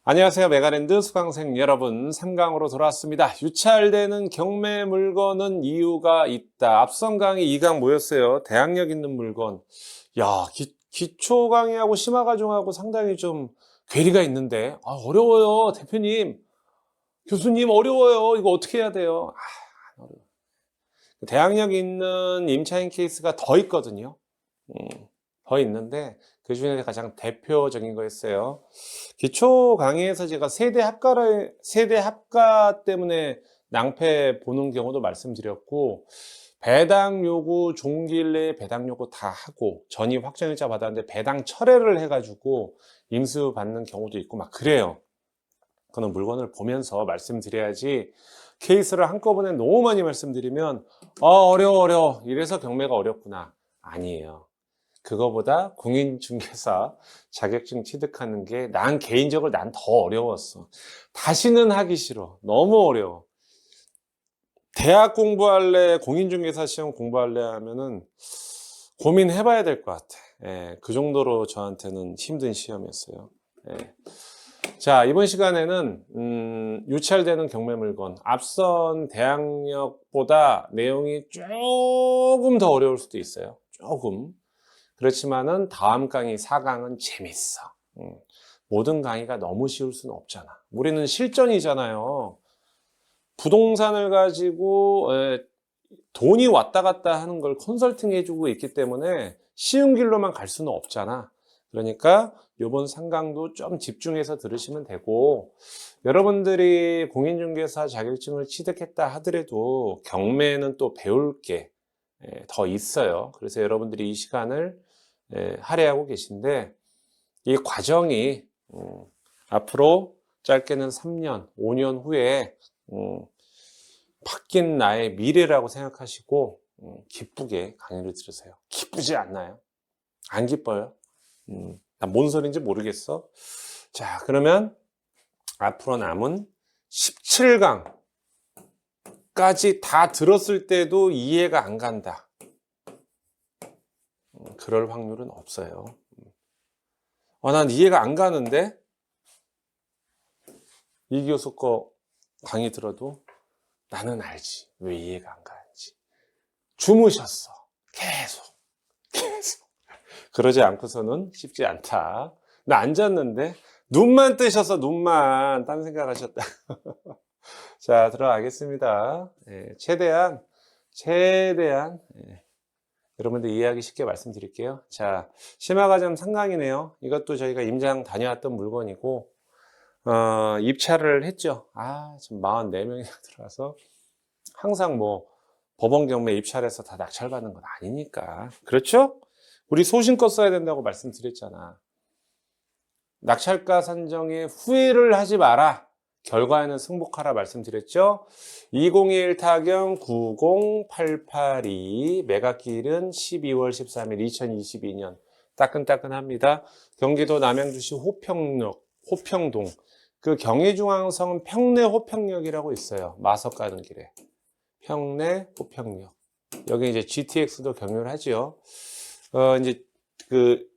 안녕하세요. 메가랜드 수강생 여러분, 3강으로 돌아왔습니다. 유찰되는 경매 물건은 이유가 있다. 앞선 강의 2강 뭐였어요? 대항력 있는 물건. 야, 기초 강의하고 심화 과정하고 상당히 좀 괴리가 있는데, 어려워요. 대표님, 교수님 어려워요. 이거 어떻게 해야 돼요? 어려워. 대항력 있는 임차인 케이스가 더 있거든요. 더 있는데 그 중에 가장 대표적인 거였어요. 기초 강의에서 제가 세대 합가 때문에 낭패 보는 경우도 말씀드렸고, 배당 요구 종기일 내에 배당 요구 다 하고 전입 확정일자 받았는데 배당 철회를 해가지고 임수 받는 경우도 있고 막 그래요. 그거는 물건을 보면서 말씀드려야지, 케이스를 한꺼번에 너무 많이 말씀드리면 어려워 이래서 경매가 어렵구나, 아니에요. 그거보다 공인중개사 자격증 취득하는 게 난 개인적으로 난 더 어려웠어. 다시는 하기 싫어. 너무 어려워. 대학 공부할래, 공인중개사 시험 공부할래 하면은 고민해봐야 될 것 같아. 예, 그 정도로 저한테는 힘든 시험이었어요. 예. 자, 이번 시간에는 유찰되는 경매 물건, 앞선 대항력보다 내용이 조금 더 어려울 수도 있어요. 조금. 그렇지만은 다음 강의 4강은 재밌어. 모든 강의가 너무 쉬울 수는 없잖아. 우리는 실전이잖아요. 부동산을 가지고 돈이 왔다 갔다 하는 걸 컨설팅 해주고 있기 때문에 쉬운 길로만 갈 수는 없잖아. 그러니까 이번 3강도 좀 집중해서 들으시면 되고, 여러분들이 공인중개사 자격증을 취득했다 하더라도 경매는 또 배울 게 더 있어요. 그래서 여러분들이 이 시간을 할애하고 계신데, 이 과정이 앞으로 짧게는 3년, 5년 후에 바뀐 나의 미래라고 생각하시고 기쁘게 강의를 들으세요. 기쁘지 않나요? 안 기뻐요? 난 뭔 소리인지 모르겠어. 자, 그러면 앞으로 남은 17강까지 다 들었을 때도 이해가 안 간다. 그럴 확률은 없어요. 난 이해가 안 가는데? 이 교수 거 강의 들어도 나는 알지. 왜 이해가 안 가는지. 주무셨어. 계속. 그러지 않고서는 쉽지 않다. 나 앉았는데 눈만 뜨셔서 눈만 딴 생각하셨다. 자, 들어가겠습니다. 최대한 여러분들 이해하기 쉽게 말씀드릴게요. 자, 심화과정 3강이네요. 이것도 저희가 임장 다녀왔던 물건이고, 입찰을 했죠. 지금 44명이나 들어와서 항상 뭐 법원 경매 입찰해서 다 낙찰받는 건 아니니까. 그렇죠? 우리 소신껏 써야 된다고 말씀드렸잖아. 낙찰가 산정에 후회를 하지 마라. 결과에는 승복하라 말씀드렸죠. 2021 타경 90882, 매각기일은 12월 13일 2022년. 따끈따끈합니다. 경기도 남양주시 호평동. 그 경의중앙선 평내 호평역이라고 있어요. 마석 가는 길에. 평내 호평역. 여기 이제 GTX도 경유를 하죠. 이제 그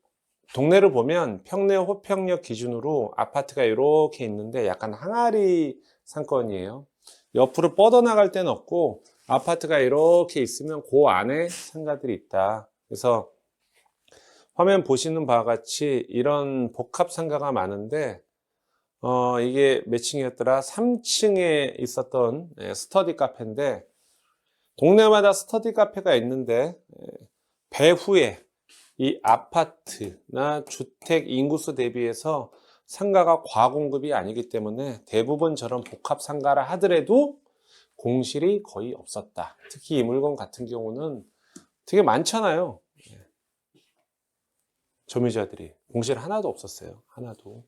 동네를 보면 평내 호평역 기준으로 아파트가 이렇게 있는데 약간 항아리 상권이에요. 옆으로 뻗어나갈 데는 없고 아파트가 이렇게 있으면 그 안에 상가들이 있다. 그래서 화면 보시는 바와 같이 이런 복합 상가가 많은데, 이게 몇 층이었더라? 3층에 있었던 스터디 카페인데, 동네마다 스터디 카페가 있는데 배후에 이 아파트나 주택 인구수 대비해서 상가가 과공급이 아니기 때문에 대부분 저런 복합 상가라 하더라도 공실이 거의 없었다. 특히 이 물건 같은 경우는 되게 많잖아요. 점유자들이 공실 하나도 없었어요. 하나도.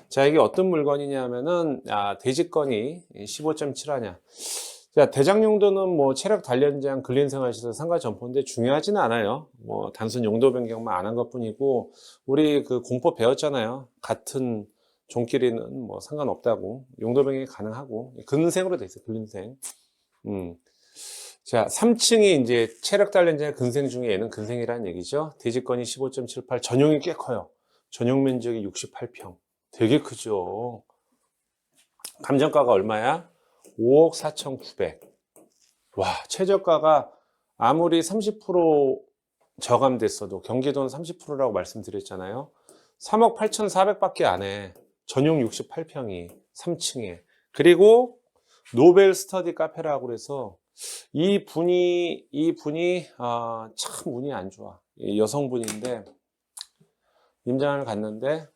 자, 이게 어떤 물건이냐면은 대지건이 15.7하냐. 자, 대장 용도는 뭐 체력 단련장, 근린생활시설, 상가 점포인데 중요하지는 않아요. 뭐 단순 용도 변경만 안 한 것뿐이고, 우리 그 공법 배웠잖아요. 같은 종끼리는 뭐 상관없다고. 용도 변경이 가능하고 근생으로 돼 있어요. 근생. 자, 3층이 이제 체력 단련장 근생 중에 얘는 근생이라는 얘기죠. 대지건이 15.78, 전용이 꽤 커요. 전용 면적이 68평. 되게 크죠. 감정가가 얼마야? 5억 4,900. 와, 최저가가 아무리 30% 저감됐어도 경기도는 30%라고 말씀드렸잖아요. 3억 8,400밖에 안 해. 전용 68평이 3층에. 그리고 노벨 스터디 카페라고 그래서 이분이 참 운이 안 좋아. 여성분인데 임장을 갔는데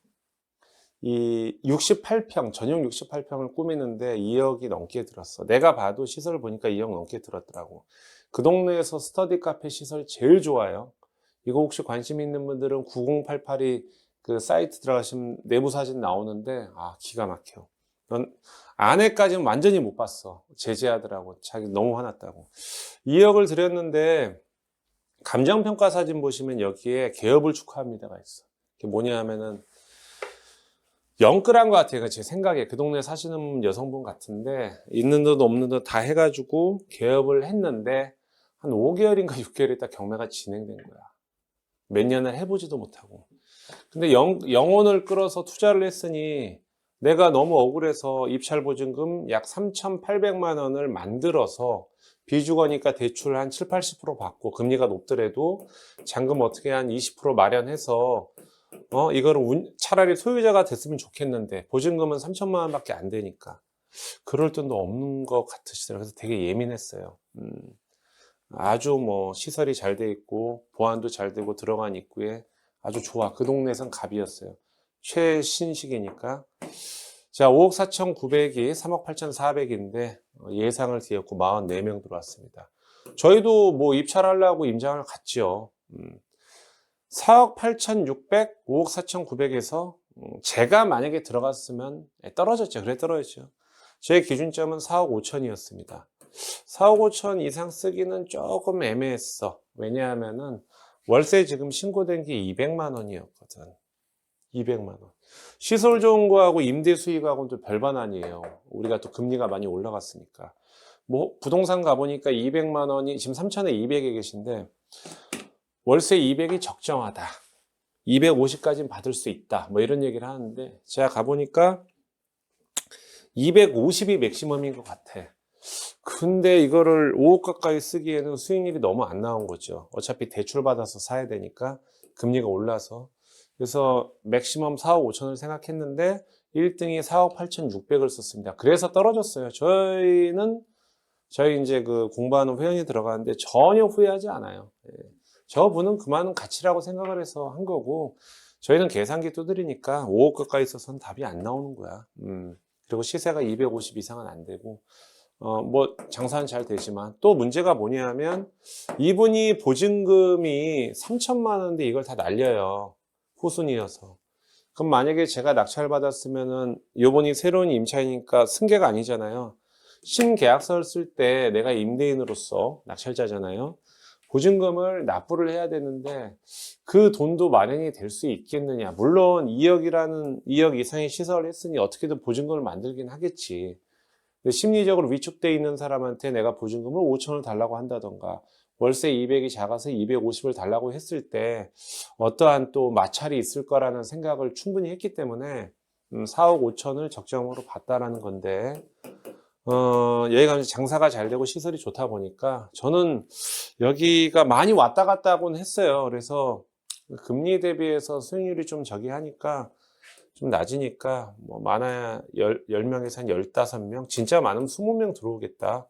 이 68평, 전용 68평을 꾸미는데 2억이 넘게 들었어. 내가 봐도 시설을 보니까 2억 넘게 들었더라고. 그 동네에서 스터디 카페 시설이 제일 좋아요. 이거 혹시 관심 있는 분들은 9088이 그 사이트 들어가시면 내부 사진 나오는데 기가 막혀. 넌 안에까지는 완전히 못 봤어. 제지하더라고. 자기 너무 화났다고. 2억을 들였는데 감정평가 사진 보시면 여기에 개업을 축하합니다가 있어. 그게 뭐냐 하면은 영끌한 것 같아요. 제 생각에. 그 동네 사시는 여성분 같은데 있는 듯 없는 듯 다 해가지고 개업을 했는데 한 5개월인가 6개월 있다 경매가 진행된 거야. 몇 년을 해보지도 못하고. 근데 영혼을 끌어서 투자를 했으니 내가 너무 억울해서 입찰보증금 약 3,800만 원을 만들어서 비주거니까 대출 한 7, 80% 받고 금리가 높더라도 잔금 어떻게 한 20% 마련해서 이거를 차라리 소유자가 됐으면 좋겠는데 보증금은 3천만 원밖에 안 되니까 그럴 돈도 없는 것 같으시더라고요. 그래서 되게 예민했어요. 아주 뭐 시설이 잘 돼 있고 보안도 잘 되고 들어간 입구에 아주 좋아. 그 동네에선 갑이었어요. 최신식이니까. 자, 5억 4,900이 3억 8,400인데 예상을 뒤엎고 44명 들어왔습니다. 저희도 뭐 입찰하려고 임장을 갔죠. 4억 8,600, 5억 4,900에서 제가 만약에 들어갔으면 떨어졌죠. 그래 떨어졌죠. 제 기준점은 4억 5천이었습니다. 4억 5천 이상 쓰기는 조금 애매했어. 왜냐하면은 월세 지금 신고된 게 200만 원이었거든. 200만 원. 시설 좋은 거하고 임대 수익하고는 또 별반 아니에요. 우리가 또 금리가 많이 올라갔으니까. 뭐 부동산 가보니까 200만 원이 지금 3천에 200에 계신데 월세 200이 적정하다. 250까지는 받을 수 있다. 뭐 이런 얘기를 하는데 제가 가보니까 250이 맥시멈인 것 같아. 근데 이거를 5억 가까이 쓰기에는 수익률이 너무 안 나온 거죠. 어차피 대출 받아서 사야 되니까 금리가 올라서. 그래서 맥시멈 4억 5천을 생각했는데 1등이 4억 8,600을 썼습니다. 그래서 떨어졌어요. 저희 이제 그 공부하는 회원이 들어가는데 전혀 후회하지 않아요. 저분은 그만한 가치라고 생각을 해서 한 거고 저희는 계산기 두드리니까 5억 가까이 써서는 답이 안 나오는 거야. 그리고 시세가 250 이상은 안 되고 뭐 장사는 잘 되지만 또 문제가 뭐냐면 이분이 보증금이 3천만 원인데 이걸 다 날려요. 후순위여서. 그럼 만약에 제가 낙찰 받았으면은 요번이 새로운 임차이니까 승계가 아니잖아요. 신계약서를 쓸 때 내가 임대인으로서 낙찰자잖아요. 보증금을 납부를 해야 되는데 그 돈도 마련이 될 수 있겠느냐. 물론 2억 이상의 시설을 했으니 어떻게든 보증금을 만들긴 하겠지. 심리적으로 위축되어 있는 사람한테 내가 보증금을 5천을 달라고 한다던가 월세 200이 작아서 250을 달라고 했을 때 어떠한 또 마찰이 있을 거라는 생각을 충분히 했기 때문에 4억 5천을 적정으로 봤다라는 건데 여기가 장사가 잘 되고 시설이 좋다 보니까 저는 여기가 많이 왔다 갔다 하곤 했어요. 그래서 금리 대비해서 수익률이 좀 저기 하니까 좀 낮으니까 뭐 많아야 10명에서 한 15명, 진짜 많으면 20명 들어오겠다.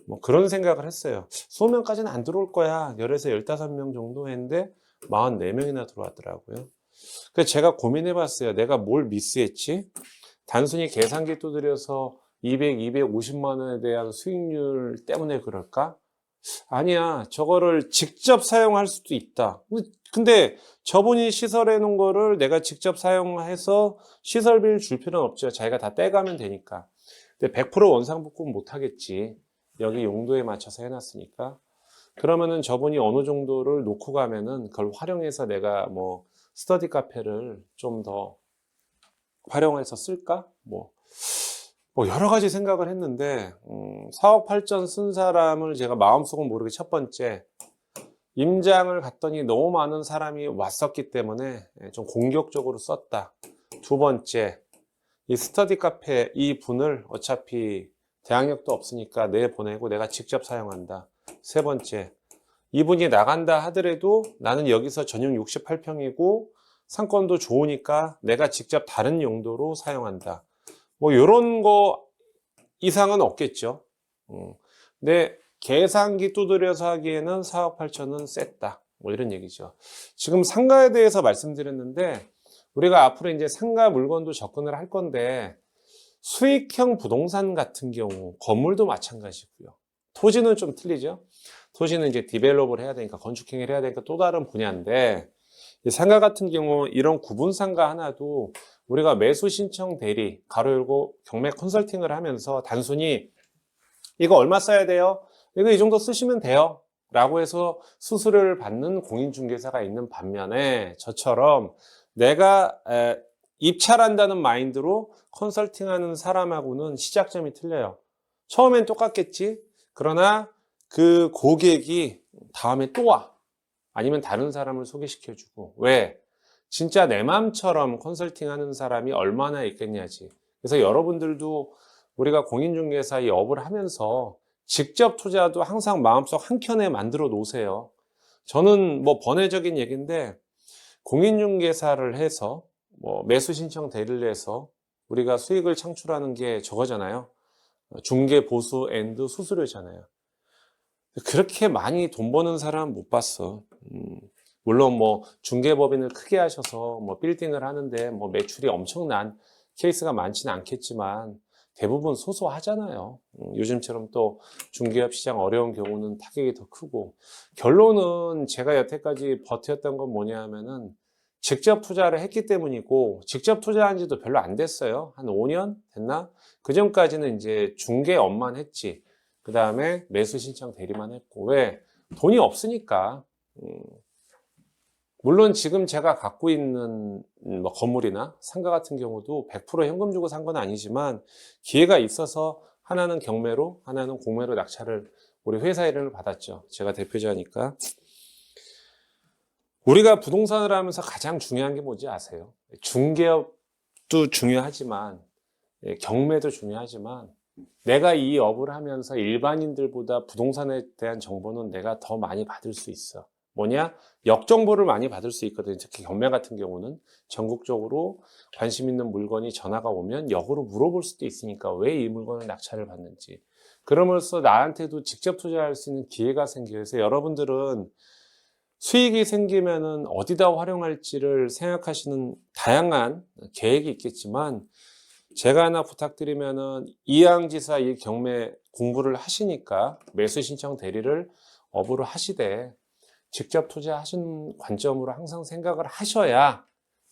뭐 그런 생각을 했어요. 20명까지는 안 들어올 거야. 10에서 15명 정도 했는데 44명이나 들어왔더라고요. 그래서 제가 고민해 봤어요. 내가 뭘 미스했지? 단순히 계산기 두드려서 200, 250만 원에 대한 수익률 때문에 그럴까? 아니야. 저거를 직접 사용할 수도 있다. 근데 저분이 시설해 놓은 거를 내가 직접 사용해서 시설비를 줄 필요는 없죠. 자기가 다 떼가면 되니까. 근데 100% 원상복구 못 하겠지. 여기 용도에 맞춰서 해놨으니까. 그러면은 저분이 어느 정도를 놓고 가면은 그걸 활용해서 내가 뭐 스터디 카페를 좀 더 활용해서 쓸까? 뭐 여러 가지 생각을 했는데 4억 8천 쓴 사람을 제가 마음속은 모르게 첫 번째 임장을 갔더니 너무 많은 사람이 왔었기 때문에 좀 공격적으로 썼다. 두 번째 이 스터디 카페 이 분을 어차피 대항력도 없으니까 내보내고 내가 직접 사용한다. 세 번째, 이분이 나간다 하더라도 나는 여기서 전용 68평이고 상권도 좋으니까 내가 직접 다른 용도로 사용한다. 뭐 이런 거 이상은 없겠죠. 근데 계산기 두드려서 하기에는 4억 8천은 셌다. 뭐 이런 얘기죠. 지금 상가에 대해서 말씀드렸는데 우리가 앞으로 이제 상가 물건도 접근을 할 건데 수익형 부동산 같은 경우 건물도 마찬가지고요. 토지는 좀 틀리죠. 토지는 이제 디벨롭을 해야 되니까 건축행위를 해야 되니까 또 다른 분야인데 상가 같은 경우 이런 구분 상가 하나도 우리가 매수 신청 대리 가로 열고 경매 컨설팅을 하면서 단순히 이거 얼마 써야 돼요? 이거 이 정도 쓰시면 돼요. 라고 해서 수수료를 받는 공인중개사가 있는 반면에 저처럼 내가 입찰한다는 마인드로 컨설팅하는 사람하고는 시작점이 틀려요. 처음엔 똑같겠지. 그러나 그 고객이 다음에 또 와. 아니면 다른 사람을 소개시켜주고. 왜? 진짜 내 마음처럼 컨설팅하는 사람이 얼마나 있겠냐지. 그래서 여러분들도 우리가 공인중개사 이 업을 하면서 직접 투자도 항상 마음속 한켠에 만들어 놓으세요. 저는 뭐 번외적인 얘기인데 공인중개사를 해서 뭐 매수 신청 대리를 해서 우리가 수익을 창출하는 게 저거잖아요. 중개 보수 앤드 수수료잖아요. 그렇게 많이 돈 버는 사람 못 봤어. 물론 뭐 중개법인을 크게 하셔서 뭐 빌딩을 하는데 뭐 매출이 엄청난 케이스가 많지는 않겠지만 대부분 소소하잖아요. 요즘처럼 또 중개업 시장 어려운 경우는 타격이 더 크고 결론은 제가 여태까지 버텼던 건 뭐냐 하면은 직접 투자를 했기 때문이고 직접 투자한 지도 별로 안 됐어요. 한 5년 됐나? 그 전까지는 이제 중개업만 했지. 그 다음에 매수 신청 대리만 했고 왜? 돈이 없으니까. 물론 지금 제가 갖고 있는 뭐 건물이나 상가 같은 경우도 100% 현금 주고 산 건 아니지만 기회가 있어서 하나는 경매로 하나는 공매로 낙찰을 우리 회사 이름을 받았죠. 제가 대표자니까. 우리가 부동산을 하면서 가장 중요한 게 뭔지 아세요? 중개업도 중요하지만 경매도 중요하지만 내가 이 업을 하면서 일반인들보다 부동산에 대한 정보는 내가 더 많이 받을 수 있어. 뭐냐? 역정보를 많이 받을 수 있거든요. 특히 경매 같은 경우는 전국적으로 관심 있는 물건이 전화가 오면 역으로 물어볼 수도 있으니까 왜 이 물건을 낙찰을 받는지. 그러면서 나한테도 직접 투자할 수 있는 기회가 생겨요. 그래서 여러분들은 수익이 생기면은 어디다 활용할지를 생각하시는 다양한 계획이 있겠지만 제가 하나 부탁드리면은 이양지사 이 경매 공부를 하시니까 매수 신청 대리를 업으로 하시되 직접 투자하신 관점으로 항상 생각을 하셔야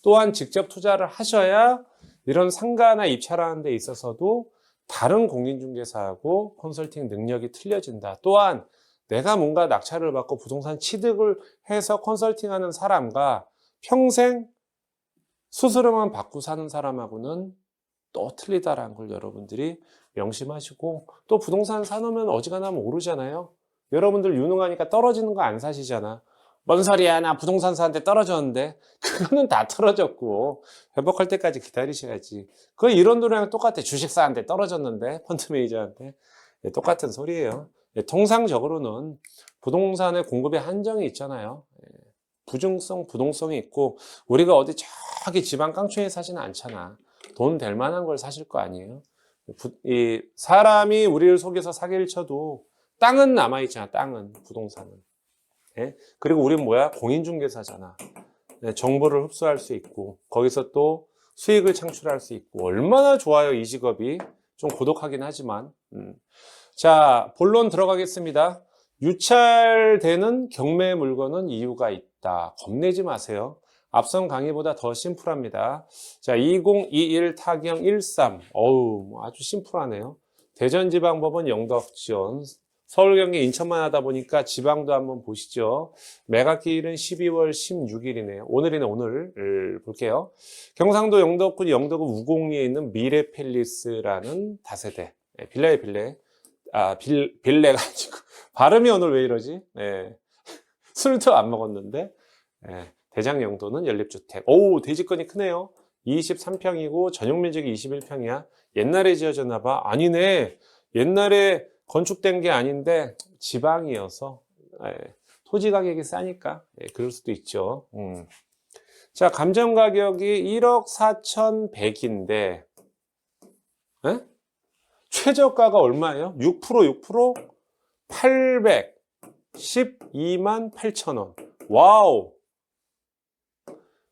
또한 직접 투자를 하셔야 이런 상가나 입찰하는 데 있어서도 다른 공인중개사하고 컨설팅 능력이 틀려진다. 또한 내가 뭔가 낙찰을 받고 부동산 취득을 해서 컨설팅하는 사람과 평생 수수료만 받고 사는 사람하고는 또 틀리다라는 걸 여러분들이 명심하시고 또 부동산 사놓으면 어지간하면 오르잖아요. 여러분들 유능하니까 떨어지는 거 안 사시잖아. 뭔 소리야, 나 부동산 사는데 떨어졌는데. 그거는 다 떨어졌고 회복할 때까지 기다리셔야지. 그 이론도랑 똑같아. 주식 사는데 떨어졌는데 펀드 매니저한테 똑같은 소리예요. 통상적으로는 부동산의 공급에 한정이 있잖아요. 부증성, 부동성이 있고 우리가 어디 저기 지방 깡촌에 사지는 않잖아. 돈 될 만한 걸 사실 거 아니에요. 이 사람이 우리를 속여서 사기를 쳐도 땅은 남아있잖아. 땅은, 부동산은. 예? 그리고 우리는 뭐야? 공인중개사잖아. 정보를 흡수할 수 있고 거기서 또 수익을 창출할 수 있고 얼마나 좋아요, 이 직업이. 좀 고독하긴 하지만. 자, 본론 들어가겠습니다. 유찰되는 경매 물건은 이유가 있다. 겁내지 마세요. 앞선 강의보다 더 심플합니다. 자, 2021 타경 13. 어우, 아주 심플하네요. 대전지방법원 영덕지원. 서울, 경기, 인천만 하다 보니까 지방도 한번 보시죠. 매각기일은 12월 16일이네요. 오늘이네, 오늘 볼게요. 경상도 영덕군 영덕읍 우곡리에 있는 미래팰리스라는 다세대. 빌라의 빌레. 빌레가 아니고. 발음이 오늘 왜 이러지? 네. 술도 안 먹었는데. 네. 대장 영도는 연립주택. 오, 대지권이 크네요. 23평이고 전용면적이 21평이야. 옛날에 지어졌나 봐. 아니네. 옛날에 건축된 게 아닌데 지방이어서 토지 가격이 싸니까 그럴 수도 있죠. 자, 감정 가격이 1억 4,100인데 최저가가 얼마예요? 6%? 812만 8천 원. 와우!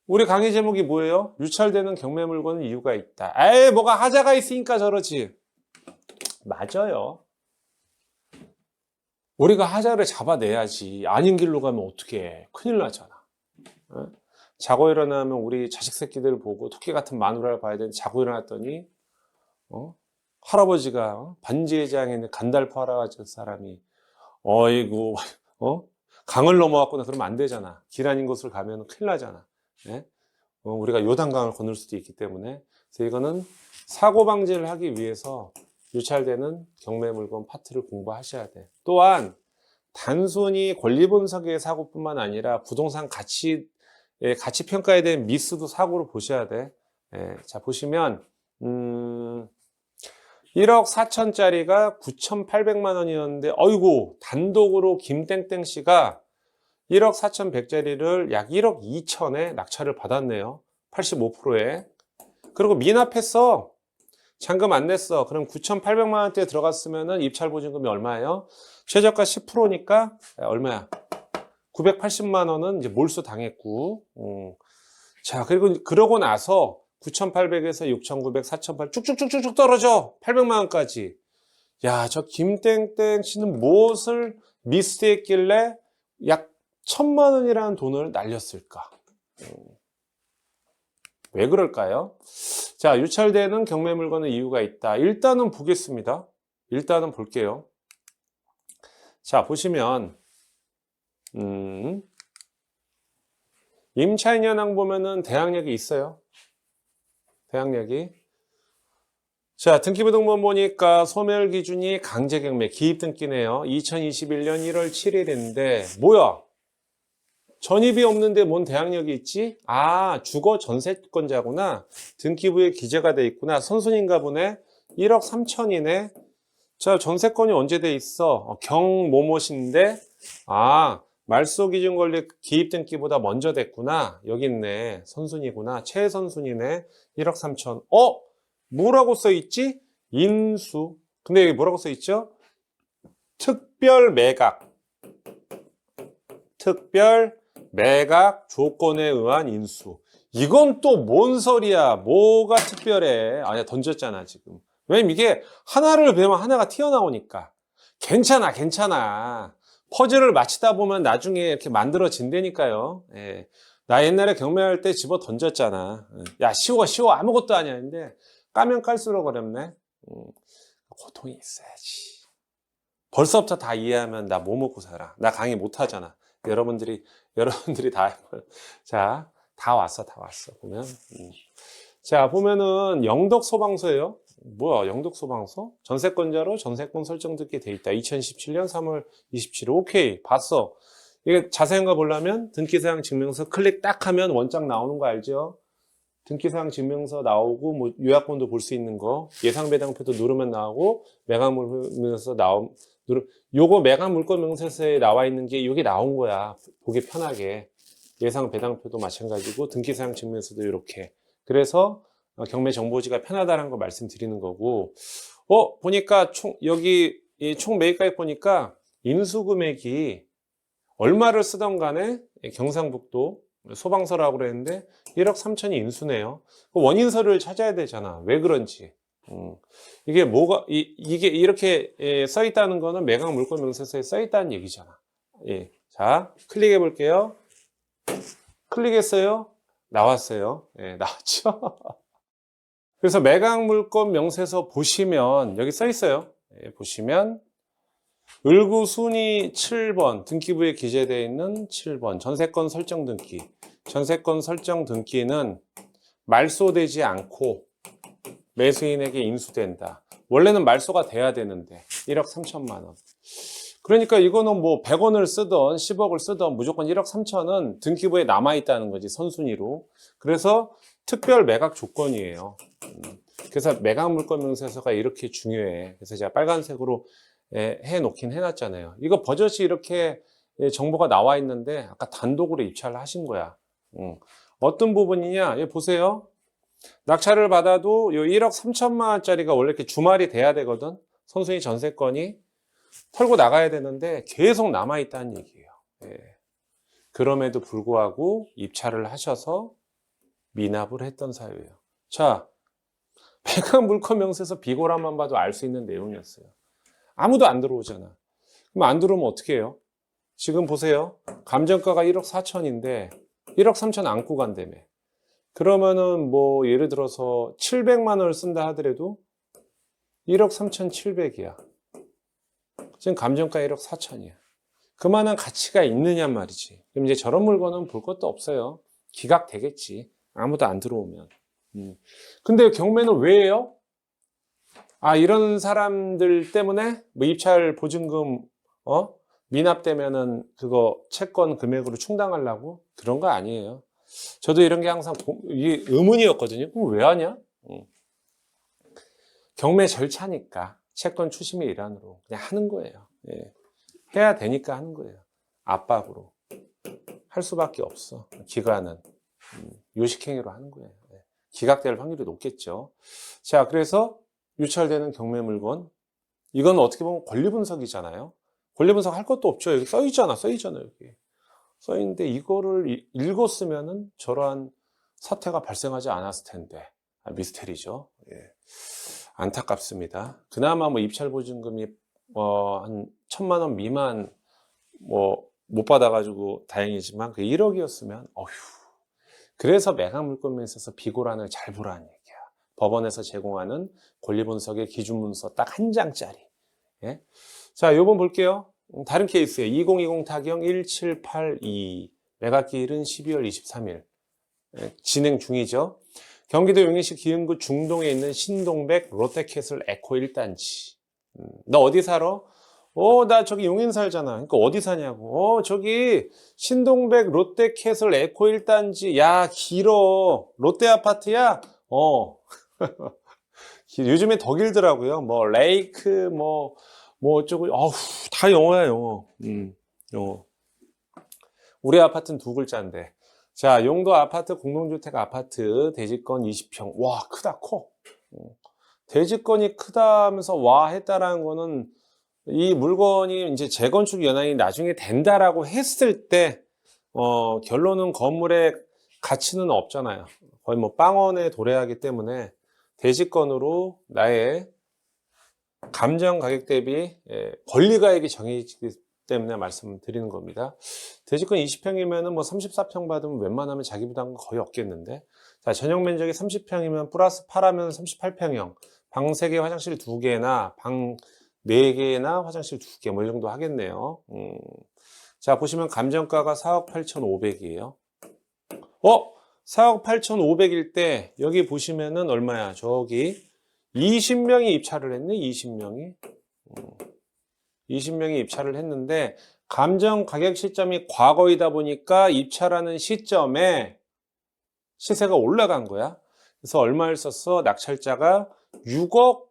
우리 강의 제목이 뭐예요? 유찰되는 경매 물건은 이유가 있다. 에이, 뭐가 하자가 있으니까 저러지. 맞아요. 우리가 하자를 잡아내야지. 아닌 길로 가면 어떡해. 큰일 나잖아. 자고 일어나면 우리 자식 새끼들 보고 토끼 같은 마누라를 봐야 되는데 자고 일어났더니 할아버지가 반지 회장에 있는 간달프 할아버지 사람이 어이구 강을 넘어왔구나 그러면 안 되잖아. 길 아닌 곳을 가면 큰일 나잖아. 우리가 요단강을 건널 수도 있기 때문에 그래서 이거는 사고 방지를 하기 위해서 유찰되는 경매 물건 파트를 공부하셔야 돼. 또한 단순히 권리분석의 사고뿐만 아니라 부동산 가치 평가에 대한 미수도 사고로 보셔야 돼. 자, 보시면 1억 4천짜리가 9,800만 원이었는데 어이구 단독으로 김땡땡 씨가 1억 4,100짜리를 약 1억 2천에 낙찰을 받았네요. 85%에. 그리고 미납했어. 잔금 안 냈어. 그럼 9,800만 원대에 들어갔으면 입찰 보증금이 얼마예요? 최저가 10%니까 얼마야? 980만 원은 이제 몰수 당했고. 자, 그러고 나서 9,800에서 6,900, 4,800 쭉쭉쭉쭉 떨어져. 800만 원까지. 야, 저 김땡땡 씨는 무엇을 미스했길래 약 1,000만 원이라는 돈을 날렸을까? 왜 그럴까요? 자, 유찰되는 경매 물건은 이유가 있다. 일단은 보겠습니다. 일단은 볼게요. 자, 보시면 임차인연항 보면은 대항력이 있어요. 대항력이. 자, 등기부등본 보니까 소멸 기준이 강제경매 기입등기네요. 2021년 1월 7일인데 뭐야? 전입이 없는데 뭔 대항력이 있지? 아, 주거 전세권자구나. 등기부에 기재가 돼 있구나. 선순위인가 보네. 1억 3천이네. 자, 전세권이 언제 돼 있어? 경뭐뭐신데 아, 말소 기준 권리 기입 등기보다 먼저 됐구나. 여기 있네. 선순위구나. 최선순위네. 1억 3천. 뭐라고 써 있지? 인수. 근데 여기 뭐라고 써 있죠? 특별 매각. 특별 매각 조건에 의한 인수. 이건 또 뭔 소리야? 뭐가 특별해? 아니야, 던졌잖아, 지금. 왜냐면 이게 하나를 배우면 하나가 튀어나오니까. 괜찮아, 괜찮아. 퍼즐을 맞히다 보면 나중에 이렇게 만들어진다니까요. 예. 나 옛날에 경매할 때 집어 던졌잖아. 야, 쉬워, 쉬워. 아무것도 아니야. 근데 까면 깔수록 어렵네. 고통이 있어야지. 벌써부터 다 이해하면 나 뭐 먹고 살아? 나 강의 못 하잖아. 여러분들이 다 자, 다 왔어. 보면. 자, 보면은 영덕 소방서예요. 뭐야, 영덕 소방서? 전세권자로 전세권 설정 듣게 돼 있다. 2017년 3월 27일. 오케이, 봤어. 이게 자세한 거 보려면 등기사항 증명서 클릭 딱 하면 원장 나오는 거 알죠? 등기사항 증명서 나오고 뭐 요약본도 볼 수 있는 거, 예상 배당표도 누르면 나오고 매각물건명세서 요거 매각물건 명세서에 나와 있는 게 여기 나온 거야. 보기 편하게. 예상 배당표도 마찬가지고 등기사항 증명서도 이렇게. 그래서 경매 정보지가 편하다는 거 말씀드리는 거고. 보니까 여기 총 매입가액 보니까 인수금액이 얼마를 쓰던 간에 경상북도 소방서라고 그랬는데 1억 3천이 인수네요. 원인서를 찾아야 되잖아. 왜 그런지. 이게 뭐가 이게 이렇게 써 있다는 거는 매각 물건 명세서에 써 있다는 얘기잖아. 예. 자, 클릭해 볼게요. 클릭했어요. 나왔어요. 예, 나왔죠. 그래서 매각 물건 명세서 보시면 여기 써 있어요. 예, 보시면 을구 순위 7번 등기부에 기재되어 있는 7번 전세권 설정 등기. 전세권 설정 등기는 말소되지 않고 매수인에게 인수된다. 원래는 말소가 돼야 되는데 1억 3천만 원. 그러니까 이거는 뭐 100원을 쓰던 10억을 쓰던 무조건 1억 3천은 등기부에 남아있다는 거지, 선순위로. 그래서 특별 매각 조건이에요. 그래서 매각 물건 명세서가 이렇게 중요해. 그래서 제가 빨간색으로 해놓긴 해놨잖아요. 이거 버젓이 이렇게 정보가 나와 있는데 아까 단독으로 입찰을 하신 거야. 어떤 부분이냐? 여기 보세요. 낙찰을 받아도 요 1억 3천만 원짜리가 원래 이렇게 주말이 돼야 되거든. 선순위 전세건이 털고 나가야 되는데 계속 남아있다는 얘기예요. 예. 그럼에도 불구하고 입찰을 하셔서 미납을 했던 사유예요. 자, 매각 물건 명세서 비고라만 봐도 알 수 있는 내용이었어요. 아무도 안 들어오잖아. 그럼 안 들어오면 어떻게 해요? 지금 보세요. 감정가가 1억 4천인데 1억 3천 안고 간다며. 그러면은 뭐 예를 들어서 700만 원을 쓴다 하더라도 1억 3,700이야. 지금 감정가 1억 4천이야. 그만한 가치가 있느냐 말이지. 그럼 이제 저런 물건은 볼 것도 없어요. 기각되겠지. 아무도 안 들어오면. 근데 경매는 왜 해요? 아, 이런 사람들 때문에 뭐 입찰 보증금 미납되면은 그거 채권 금액으로 충당하려고? 그런 거 아니에요. 저도 이런 게 항상 이게 의문이었거든요. 그럼 왜 하냐? 경매 절차니까 채권 추심의 일환으로 그냥 하는 거예요. 예. 해야 되니까 하는 거예요. 압박으로 할 수밖에 없어. 기간은 요식행위로 하는 거예요. 예. 기각될 확률이 높겠죠. 자, 그래서 유찰되는 경매 물건, 이건 어떻게 보면 권리 분석이잖아요. 권리 분석 할 것도 없죠. 여기 써 있잖아, 여기. 써 있는데 이거를 읽었으면은 저러한 사태가 발생하지 않았을 텐데. 미스테리죠. 예. 안타깝습니다. 그나마 뭐 입찰 보증금이 한 1,000만 원 미만 못 받아가지고 다행이지만 그 1억이었으면 어휴. 그래서 매각 물건에 있어서 비고란을 잘 보라는 얘기야. 법원에서 제공하는 권리분석의 기준 문서 딱 한 장짜리. 예? 자, 요번 볼게요. 다른 케이스예요. 2020 타경 1782. 매각기일은 12월 23일. 예, 진행 중이죠. 경기도 용인시 기흥구 중동에 있는 신동백 롯데캐슬 에코 1단지. 너 어디 살아? 나 저기 용인 살잖아. 그러니까 어디 사냐고. 저기 신동백 롯데캐슬 에코 1단지. 야, 길어. 롯데 아파트야? 요즘에 더 길더라고요. 뭐 레이크 뭐 어쩌고 다 영어야, 영어. 영어. 우리 아파트는 두 글자인데. 자, 용도 아파트, 공동주택 아파트, 대지권 20평. 와, 크다, 커. 대지권이 크다면서 와 했다라는 거는 이 물건이 이제 재건축 연한이 나중에 된다라고 했을 때, 결론은 건물의 가치는 없잖아요. 거의 뭐 빵원에 도래하기 때문에 대지권으로 나의 감정 가격 대비 권리가액이 정해지기 때문에 말씀드리는 겁니다. 대지권 20평이면 뭐 34평 받으면 웬만하면 자기 부담은 거의 없겠는데. 자, 전용 면적이 30평이면 플러스 8하면 38평형. 방 3개, 화장실 2개나 방 4개나 화장실 2개 뭐 이 정도 하겠네요. 자, 보시면 감정가가 4억 8,500이에요. 4억 8,500일 때 여기 보시면은 얼마야? 저기 20명이 입찰을 했네. 20명이 입찰을 했는데 감정 가격 시점이 과거이다 보니까 입찰하는 시점에 시세가 올라간 거야. 그래서 얼마를 썼어? 낙찰자가 6억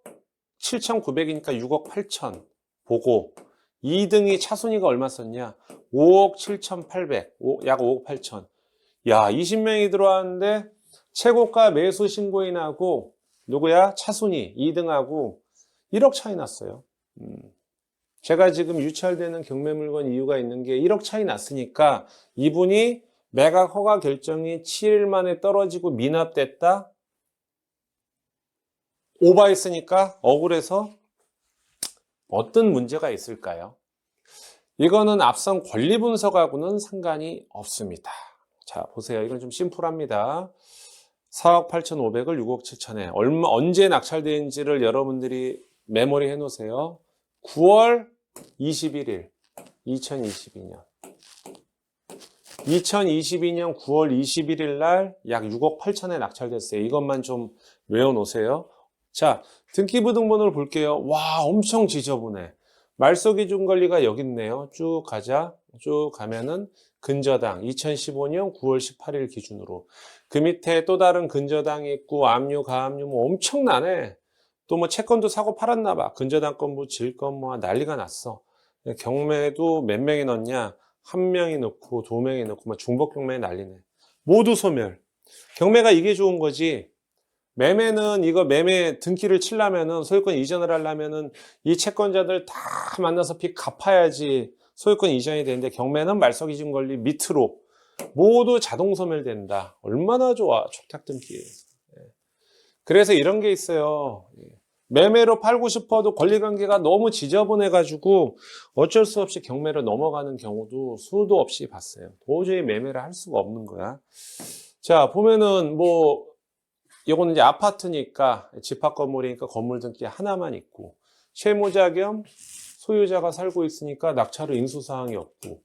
7,900이니까 6억 8천 보고 2등이 차순위가 얼마 썼냐? 5억 7,800, 약 5억 8천. 야, 20명이 들어왔는데 최고가 매수 신고인하고 누구야? 차순위 2등하고 1억 차이 났어요. 제가 지금 유찰되는 경매 물건 이유가 있는 게 1억 차이 났으니까 이분이 매각 허가 결정이 7일 만에 떨어지고 미납됐다? 오버했으니까 억울해서 어떤 문제가 있을까요? 이거는 앞선 권리 분석하고는 상관이 없습니다. 자, 보세요. 이건 좀 심플합니다. 4억 8,500을 6억 7천에 언제 낙찰되는지를 여러분들이 메모리 해놓으세요. 9월 21일 2022년 9월 21일 날 약 6억 8천에 낙찰됐어요. 이것만 좀 외워놓으세요. 자, 등기부등본을 볼게요. 와, 엄청 지저분해. 말소기준권리가 여기 있네요. 쭉 가자. 쭉 가면은 근저당 2015년 9월 18일 기준으로 그 밑에 또 다른 근저당이 있고 압류, 가압류 뭐 엄청나네. 또 뭐 채권도 사고 팔았나 봐. 근저당 건 뭐 질 건 뭐 난리가 났어. 경매도 몇 명이 넣냐? 한 명이 넣고 두 명이 넣고 뭐 중복 경매 난리네. 모두 소멸. 경매가 이게 좋은 거지. 매매는 이거 매매 등기를 치려면은 소유권 이전을 하려면은 이 채권자들 다 만나서 빚 갚아야지 소유권 이전이 되는데 경매는 말석이진 권리 밑으로 모두 자동 소멸된다. 얼마나 좋아, 촉탁등기. 그래서 이런 게 있어요. 매매로 팔고 싶어도 권리관계가 너무 지저분해가지고 어쩔 수 없이 경매로 넘어가는 경우도 수도 없이 봤어요. 도저히 매매를 할 수가 없는 거야. 자, 보면은 뭐 이거는 이제 아파트니까 집합 건물이니까 건물 등기 하나만 있고 채무자 겸 소유자가 살고 있으니까 낙찰로 인수사항이 없고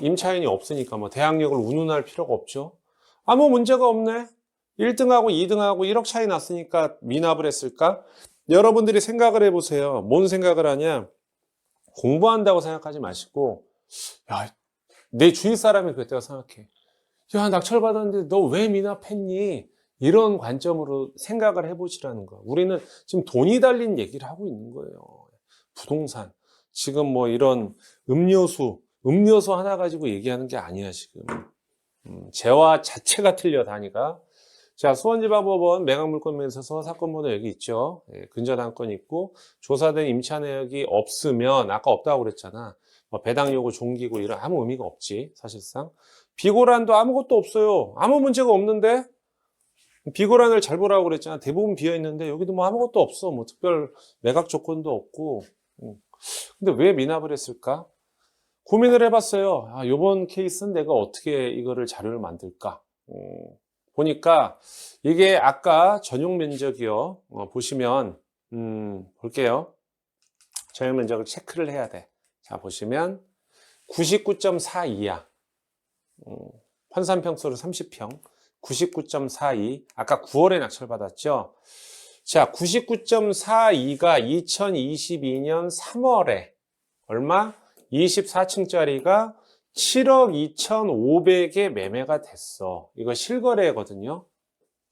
임차인이 없으니까 뭐 대항력을 운운할 필요가 없죠. 아무 문제가 없네. 1등하고 2등하고 1억 차이 났으니까 미납을 했을까? 여러분들이 생각을 해보세요. 뭔 생각을 하냐? 공부한다고 생각하지 마시고 야, 내 주위 사람이 그랬다고 생각해. 야, 낙찰 받았는데 너 왜 미납했니? 이런 관점으로 생각을 해보시라는 거야. 우리는 지금 돈이 달린 얘기를 하고 있는 거예요. 부동산. 지금 뭐 이런 음료수 하나 가지고 얘기하는 게 아니야, 지금. 재화 자체가 틀려, 단위가. 자, 수원지방법원 매각물권면에서 사건 번호 여기 있죠. 근저당권 있고 조사된 임차 내역이 없으면 아까 없다고 그랬잖아. 뭐 배당 요구 종기고 이런 아무 의미가 없지, 사실상. 비고란도 아무것도 없어요. 아무 문제가 없는데 비고란을 잘 보라고 그랬잖아. 대부분 비어 있는데 여기도 뭐 아무것도 없어. 뭐 특별 매각 조건도 없고. 근데 왜 미납을 했을까? 고민을 해봤어요. 아, 요번 케이스는 내가 어떻게 이거를 자료를 만들까? 보니까 이게 아까 전용 면적이요. 보시면 볼게요. 전용 면적을 체크를 해야 돼. 자, 보시면 99.42야. 환산평수로 30평. 99.42. 아까 9월에 낙찰 받았죠. 자, 99.42가 2022년 3월에 얼마? 24층짜리가 7억 2,500에 매매가 됐어. 이거 실거래거든요.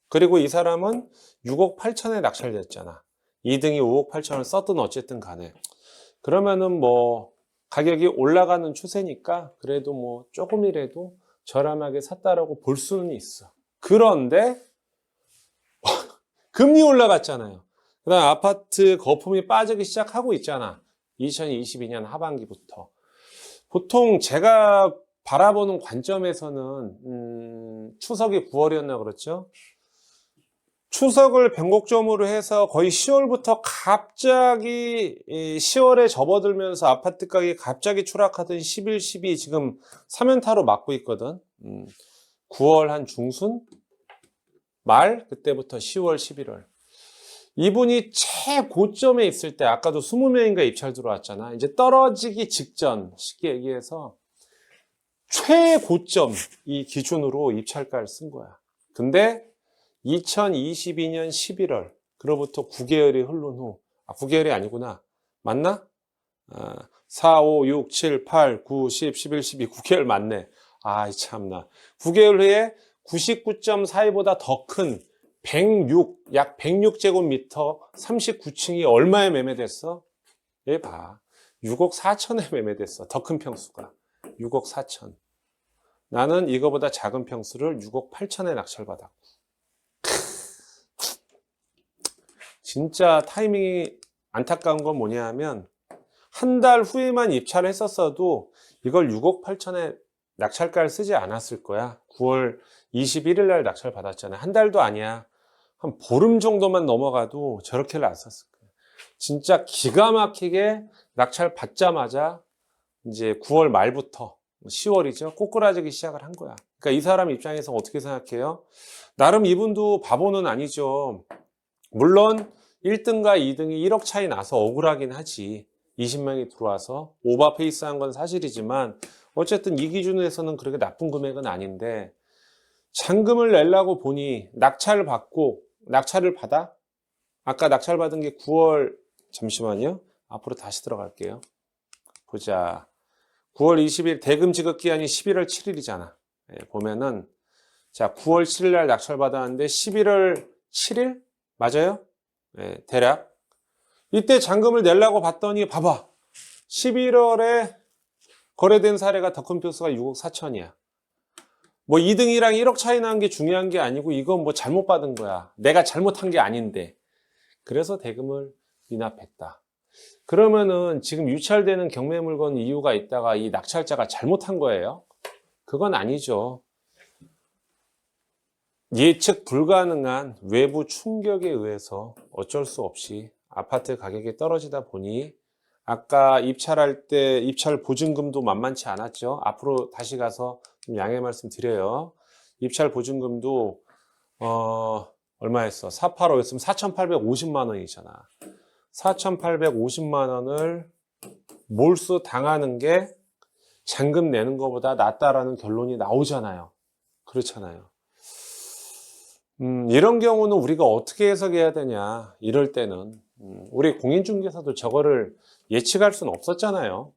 그리고 이 사람은 6억 8천에 낙찰됐잖아. 2등이 5억 8천을 썼든 어쨌든 간에. 그러면은 뭐 가격이 올라가는 추세니까 그래도 뭐 조금이라도 저렴하게 샀다라고 볼 수는 있어. 그런데 금리 올라갔잖아요. 그 다음 아파트 거품이 빠지기 시작하고 있잖아. 2022년 하반기부터. 보통 제가 바라보는 관점에서는 추석이 9월이었나 그렇죠? 추석을 변곡점으로 해서 거의 10월부터 갑자기 10월에 접어들면서 아파트 가격이 갑자기 추락하던 11, 12 지금 3연타로 맞고 있거든. 9월 한 중순? 말? 그때부터 10월, 11월. 이분이 최고점에 있을 때 아까도 20명인가 입찰 들어왔잖아. 이제 떨어지기 직전 쉽게 얘기해서 최고점 이 기준으로 입찰가를 쓴 거야. 근데 2022년 11월 그로부터 9개월이 흐른 후 9개월이 아니구나. 맞나? 4, 5, 6, 7, 8, 9, 10, 11, 12 9개월 맞네. 아이 참나. 9개월 후에 99.42보다 더 큰 106, 약 106제곱미터 39층이 얼마에 매매됐어? 얘 봐. 6억 4천에 매매됐어. 더 큰 평수가. 6억 4천. 나는 이거보다 작은 평수를 6억 8천에 낙찰받았고. 진짜 타이밍이 안타까운 건 뭐냐 하면 한 달 후에만 입찰을 했었어도 이걸 6억 8천에 낙찰가를 쓰지 않았을 거야. 9월 21일 날 낙찰 받았잖아. 한 달도 아니야. 한 보름 정도만 넘어가도 저렇게를 안 썼을 거야. 진짜 기가 막히게 낙찰 받자마자 이제 9월 말부터 10월이죠. 꼬꾸라지기 시작을 한 거야. 그러니까 이 사람 입장에서 어떻게 생각해요? 나름 이분도 바보는 아니죠. 물론 1등과 2등이 1억 차이 나서 억울하긴 하지. 20명이 들어와서 오버페이스한 건 사실이지만 어쨌든 이 기준에서는 그렇게 나쁜 금액은 아닌데 잔금을 내려고 보니 낙찰을 받고 낙찰을 받아? 아까 낙찰 받은 게 9월 잠시만요. 앞으로 다시 들어갈게요. 보자. 9월 20일 대금 지급 기한이 11월 7일이잖아. 보면은 자, 9월 7일 날 낙찰 받았는데 11월 7일? 맞아요? 네, 대략. 이때 잔금을 내려고 봤더니 봐봐. 11월에 거래된 사례가 더컴퓨터스가 6억 4천이야. 뭐 2등이랑 1억 차이 나는 게 중요한 게 아니고 이건 뭐 잘못 받은 거야. 내가 잘못한 게 아닌데. 그래서 대금을 미납했다. 그러면은 지금 유찰되는 경매 물건 이유가 있다가 이 낙찰자가 잘못한 거예요? 그건 아니죠. 예측 불가능한 외부 충격에 의해서 어쩔 수 없이 아파트 가격이 떨어지다 보니 아까 입찰할 때 입찰 보증금도 만만치 않았죠. 앞으로 다시 가서 좀 양해 말씀 드려요. 입찰 보증금도 얼마였어? 485였으면 4,850만 원이잖아. 4,850만 원을 몰수 당하는 게 잔금 내는 것보다 낫다라는 결론이 나오잖아요. 그렇잖아요. 이런 경우는 우리가 어떻게 해석해야 되냐. 이럴 때는 우리 공인중개사도 저거를 예측할 수는 없었잖아요.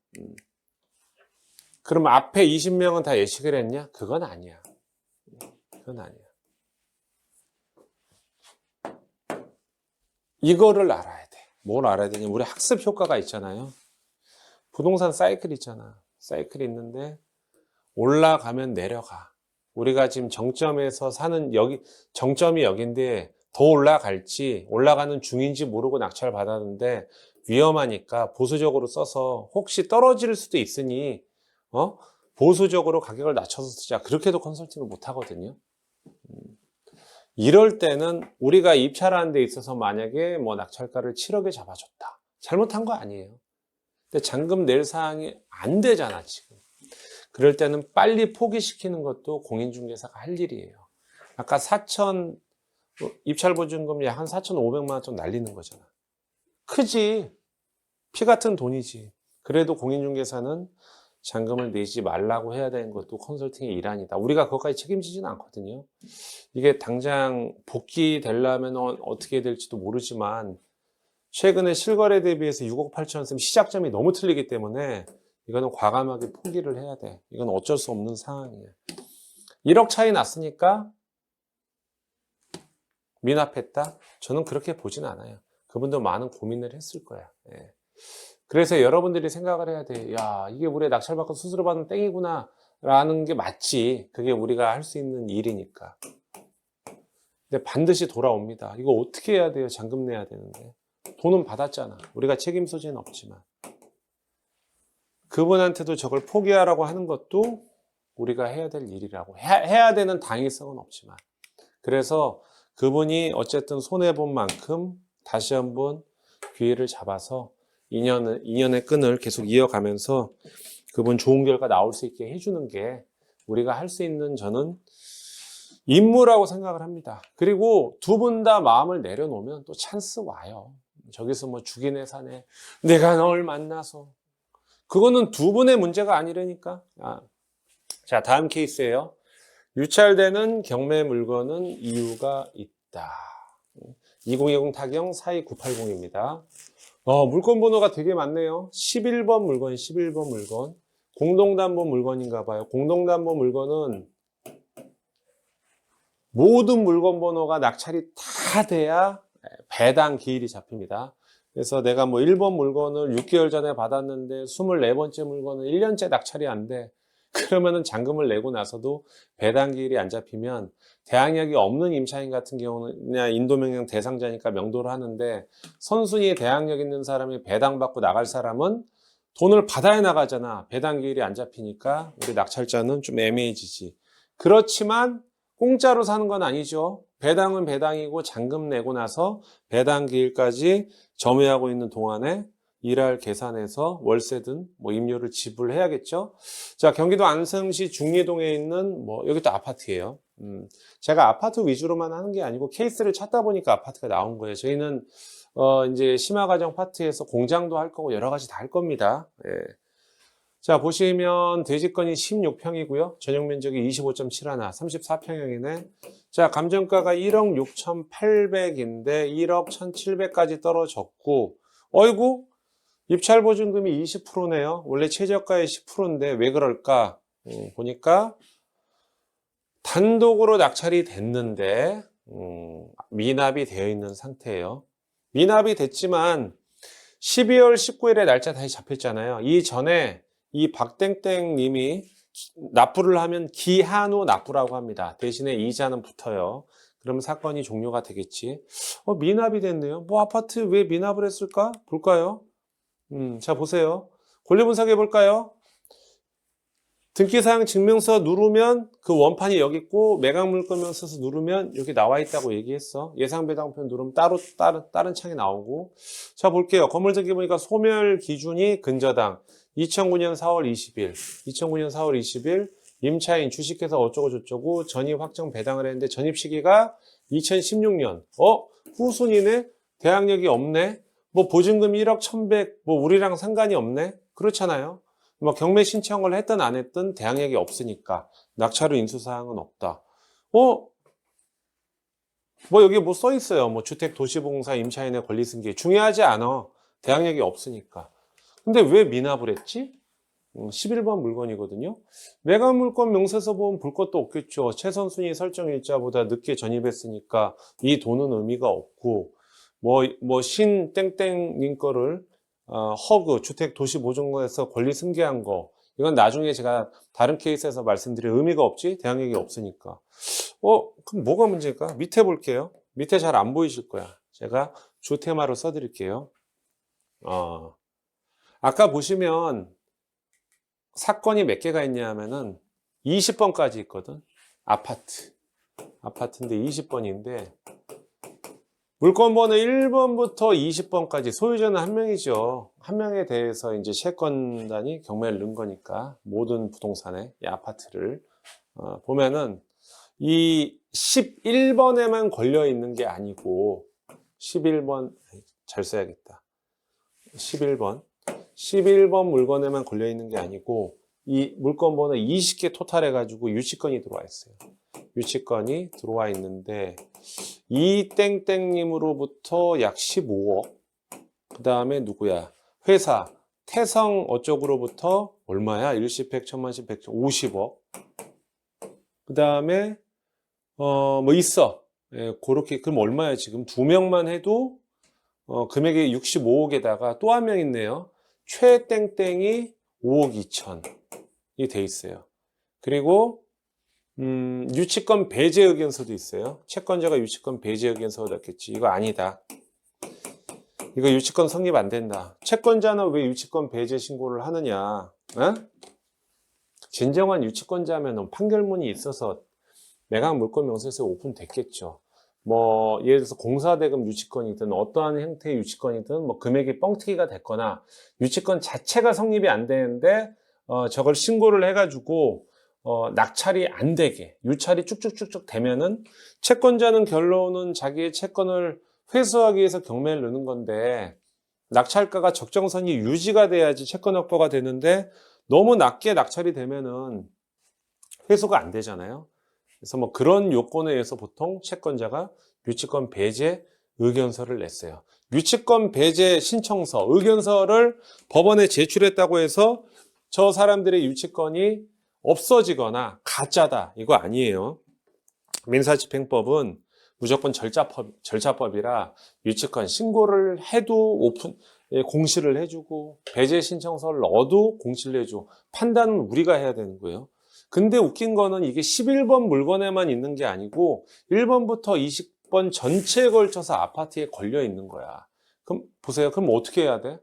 그럼 앞에 20명은 다 예측을 했냐? 그건 아니야. 그건 아니야. 이거를 알아야 돼. 뭘 알아야 되냐? 우리 학습 효과가 있잖아요. 부동산 사이클 있잖아. 사이클이 있는데 올라가면 내려가. 우리가 지금 정점에서 사는 정점이 여긴데 더 올라갈지 올라가는 중인지 모르고 낙찰 받았는데 위험하니까 보수적으로 써서 혹시 떨어질 수도 있으니 보수적으로 가격을 낮춰서 쓰자. 그렇게도 컨설팅을 못 하거든요. 이럴 때는 우리가 입찰하는 데 있어서 만약에 뭐 낙찰가를 7억에 잡아줬다. 잘못한 거 아니에요. 근데 잔금 낼 사항이 안 되잖아, 지금. 그럴 때는 빨리 포기시키는 것도 공인중개사가 할 일이에요. 아까 입찰보증금이 한 4,500만 원 좀 날리는 거잖아. 크지. 피 같은 돈이지. 그래도 공인중개사는 잔금을 내지 말라고 해야 되는 것도 컨설팅의 일환이다. 우리가 그것까지 책임지지는 않거든요. 이게 당장 복귀되려면 어떻게 될지도 모르지만 최근에 실거래 대비해서 6억 8천 쓰면 시작점이 너무 틀리기 때문에 이거는 과감하게 포기를 해야 돼. 이건 어쩔 수 없는 상황이에요. 1억 차이 났으니까 미납했다? 저는 그렇게 보진 않아요. 그분도 많은 고민을 했을 거야. 예. 그래서 여러분들이 생각을 해야 돼. 야, 이게 우리 낙찰받고 수수료 받는 땡이구나 라는 게 맞지. 그게 우리가 할 수 있는 일이니까. 근데 반드시 돌아옵니다. 이거 어떻게 해야 돼요? 잔금 내야 되는데. 돈은 받았잖아. 우리가 책임 소지는 없지만. 그분한테도 저걸 포기하라고 하는 것도 우리가 해야 될 일이라고. 해야 되는 당위성은 없지만. 그래서 그분이 어쨌든 손해본 만큼 다시 한번 기회를 잡아서 인연의 끈을 계속 이어가면서 그분 좋은 결과 나올 수 있게 해주는 게 우리가 할 수 있는 저는 임무라고 생각을 합니다. 그리고 두 분 다 마음을 내려놓으면 또 찬스 와요. 저기서 뭐 죽이네 사네. 내가 널 만나서. 그거는 두 분의 문제가 아니라니까. 자, 다음 케이스예요. 유찰되는 경매 물건은 이유가 있다. 2020 타경 42980입니다. 물건 번호가 되게 많네요. 11번 물건, 11번 물건. 공동담보 물건인가 봐요. 공동담보 물건은 모든 물건 번호가 낙찰이 다 돼야 배당 기일이 잡힙니다. 그래서 내가 뭐 1번 물건을 6개월 전에 받았는데 24번째 물건은 1년째 낙찰이 안 돼. 그러면은 잔금을 내고 나서도 배당 기일이 안 잡히면 대항력이 없는 임차인 같은 경우는 그냥 인도명령 대상자니까 명도를 하는데 선순위에 대항력 있는 사람이 배당받고 나갈 사람은 돈을 받아야 나가잖아. 배당 기일이 안 잡히니까 우리 낙찰자는 좀 애매해지지. 그렇지만 공짜로 사는 건 아니죠. 배당은 배당이고 잔금 내고 나서 배당 기일까지 점유하고 있는 동안에 일할 계산해서 월세든 뭐 임료를 지불해야겠죠. 자, 경기도 안성시 중리동에 있는 여기 또 아파트예요. 제가 아파트 위주로만 하는 게 아니고 케이스를 찾다 보니까 아파트가 나온 거예요. 저희는 이제 심화가정 파트에서 공장도 할 거고 여러 가지 다 할 겁니다. 예. 자, 보시면 대지권이 16평이고요. 전용 면적이 25.71, 34평형이네. 자, 감정가가 1억 6,800인데 1억 1,700까지 떨어졌고, 어이구, 입찰 보증금이 20%네요. 원래 최저가의 10%인데 왜 그럴까? 보니까 단독으로 낙찰이 됐는데 미납이 되어 있는 상태예요. 미납이 됐지만 12월 19일에 날짜 다시 잡혔잖아요. 이 전에 이 박땡땡 님이 납부를 하면 기한 후 납부라고 합니다. 대신에 이자는 붙어요. 그러면 사건이 종료가 되겠지. 미납이 됐네요. 뭐 아파트 왜 미납을 했을까? 볼까요? 자, 보세요. 권리 분석해 볼까요? 등기사항 증명서 누르면 그 원판이 여기 있고 매각물건명서서 누르면 여기 나와 있다고 얘기했어. 예상배당표 누르면 다른 창이 나오고. 자, 볼게요. 건물등기 보니까 소멸 기준이 근저당 2009년 4월 20일 2009년 4월 20일 임차인 주식회사 어쩌고 저쩌고 전입 확정 배당을 했는데 전입 시기가 2016년. 후순위네? 대항력이 없네? 뭐 보증금 1억 1100, 뭐 우리랑 상관이 없네? 그렇잖아요. 뭐 경매 신청을 했든 안 했든 대항력이 없으니까 낙찰후 인수사항은 없다. 뭐 여기 뭐 써 있어요. 뭐 주택도시보공사 임차인의 권리승계 중요하지 않아. 대항력이 없으니까. 근데 왜 미납을 했지? 11번 물건이거든요. 매각물건 명세서 보면 볼 것도 없겠죠. 최선순위 설정 일자보다 늦게 전입했으니까 이 돈은 의미가 없고 뭐 신 땡땡님 거를 허그 주택도시보증공사에서 권리 승계한 거 이건 나중에 제가 다른 케이스에서 말씀드릴 의미가 없지 대항력이 없으니까. 그럼 뭐가 문제일까? 밑에 볼게요. 밑에 잘 안 보이실 거야. 제가 주테마로 써드릴게요. 아까 보시면 사건이 몇 개가 있냐 하면은 20번까지 있거든. 아파트인데 20번인데 물건번호 1번부터 20번까지 소유자는 한 명이죠. 한 명에 대해서 이제 채권단이 경매를 넣은 거니까 모든 부동산에 이 아파트를 보면은 이 11번에만 걸려 있는 게 아니고 11번 잘 써야겠다. 11번 물건에만 걸려 있는 게 아니고 이 물건 번호 20개 토탈 해가지고 유치건이 들어와 있어요. 유치건이 들어와 있는데 이 땡땡님으로부터 약 15억 그 다음에 누구야? 회사 태성 어쩌고로부터 얼마야? 일시백, 천만씩, 백천, 50억 그 다음에 뭐 있어. 그렇게 그럼 얼마야 지금? 두 명만 해도 금액이 65억에다가 또 한 명 있네요. 최땡땡이 5억 2천이 돼 있어요. 그리고 유치권 배제 의견서도 있어요. 채권자가 유치권 배제 의견서가 냈겠지. 이거 아니다. 이거 유치권 성립 안 된다. 채권자는 왜 유치권 배제 신고를 하느냐? 진정한 유치권자면 판결문이 있어서 매각 물건 명세서에 오픈됐겠죠. 뭐 예를 들어서 공사대금 유치권이든 어떠한 형태의 유치권이든 뭐 금액이 뻥튀기가 됐거나 유치권 자체가 성립이 안 되는데 저걸 신고를 해가지고 낙찰이 안 되게 유찰이 쭉쭉쭉쭉 되면은 채권자는 결론은 자기의 채권을 회수하기 위해서 경매를 넣는 건데 낙찰가가 적정선이 유지가 돼야지 채권 확보가 되는데 너무 낮게 낙찰이 되면은 회수가 안 되잖아요. 그래서 뭐 그런 요건에 의해서 보통 채권자가 유치권 배제 의견서를 냈어요. 유치권 배제 신청서, 의견서를 법원에 제출했다고 해서 저 사람들의 유치권이 없어지거나 가짜다. 이거 아니에요. 민사집행법은 무조건 절차법이라 유치권 신고를 해도 공시를 해주고 배제 신청서를 넣어도 공시를 해주고 판단은 우리가 해야 되는 거예요. 근데 웃긴 거는 이게 11번 물건에만 있는 게 아니고 1번부터 20번 전체에 걸쳐서 아파트에 걸려 있는 거야. 그럼 보세요. 그럼 어떻게 해야 돼?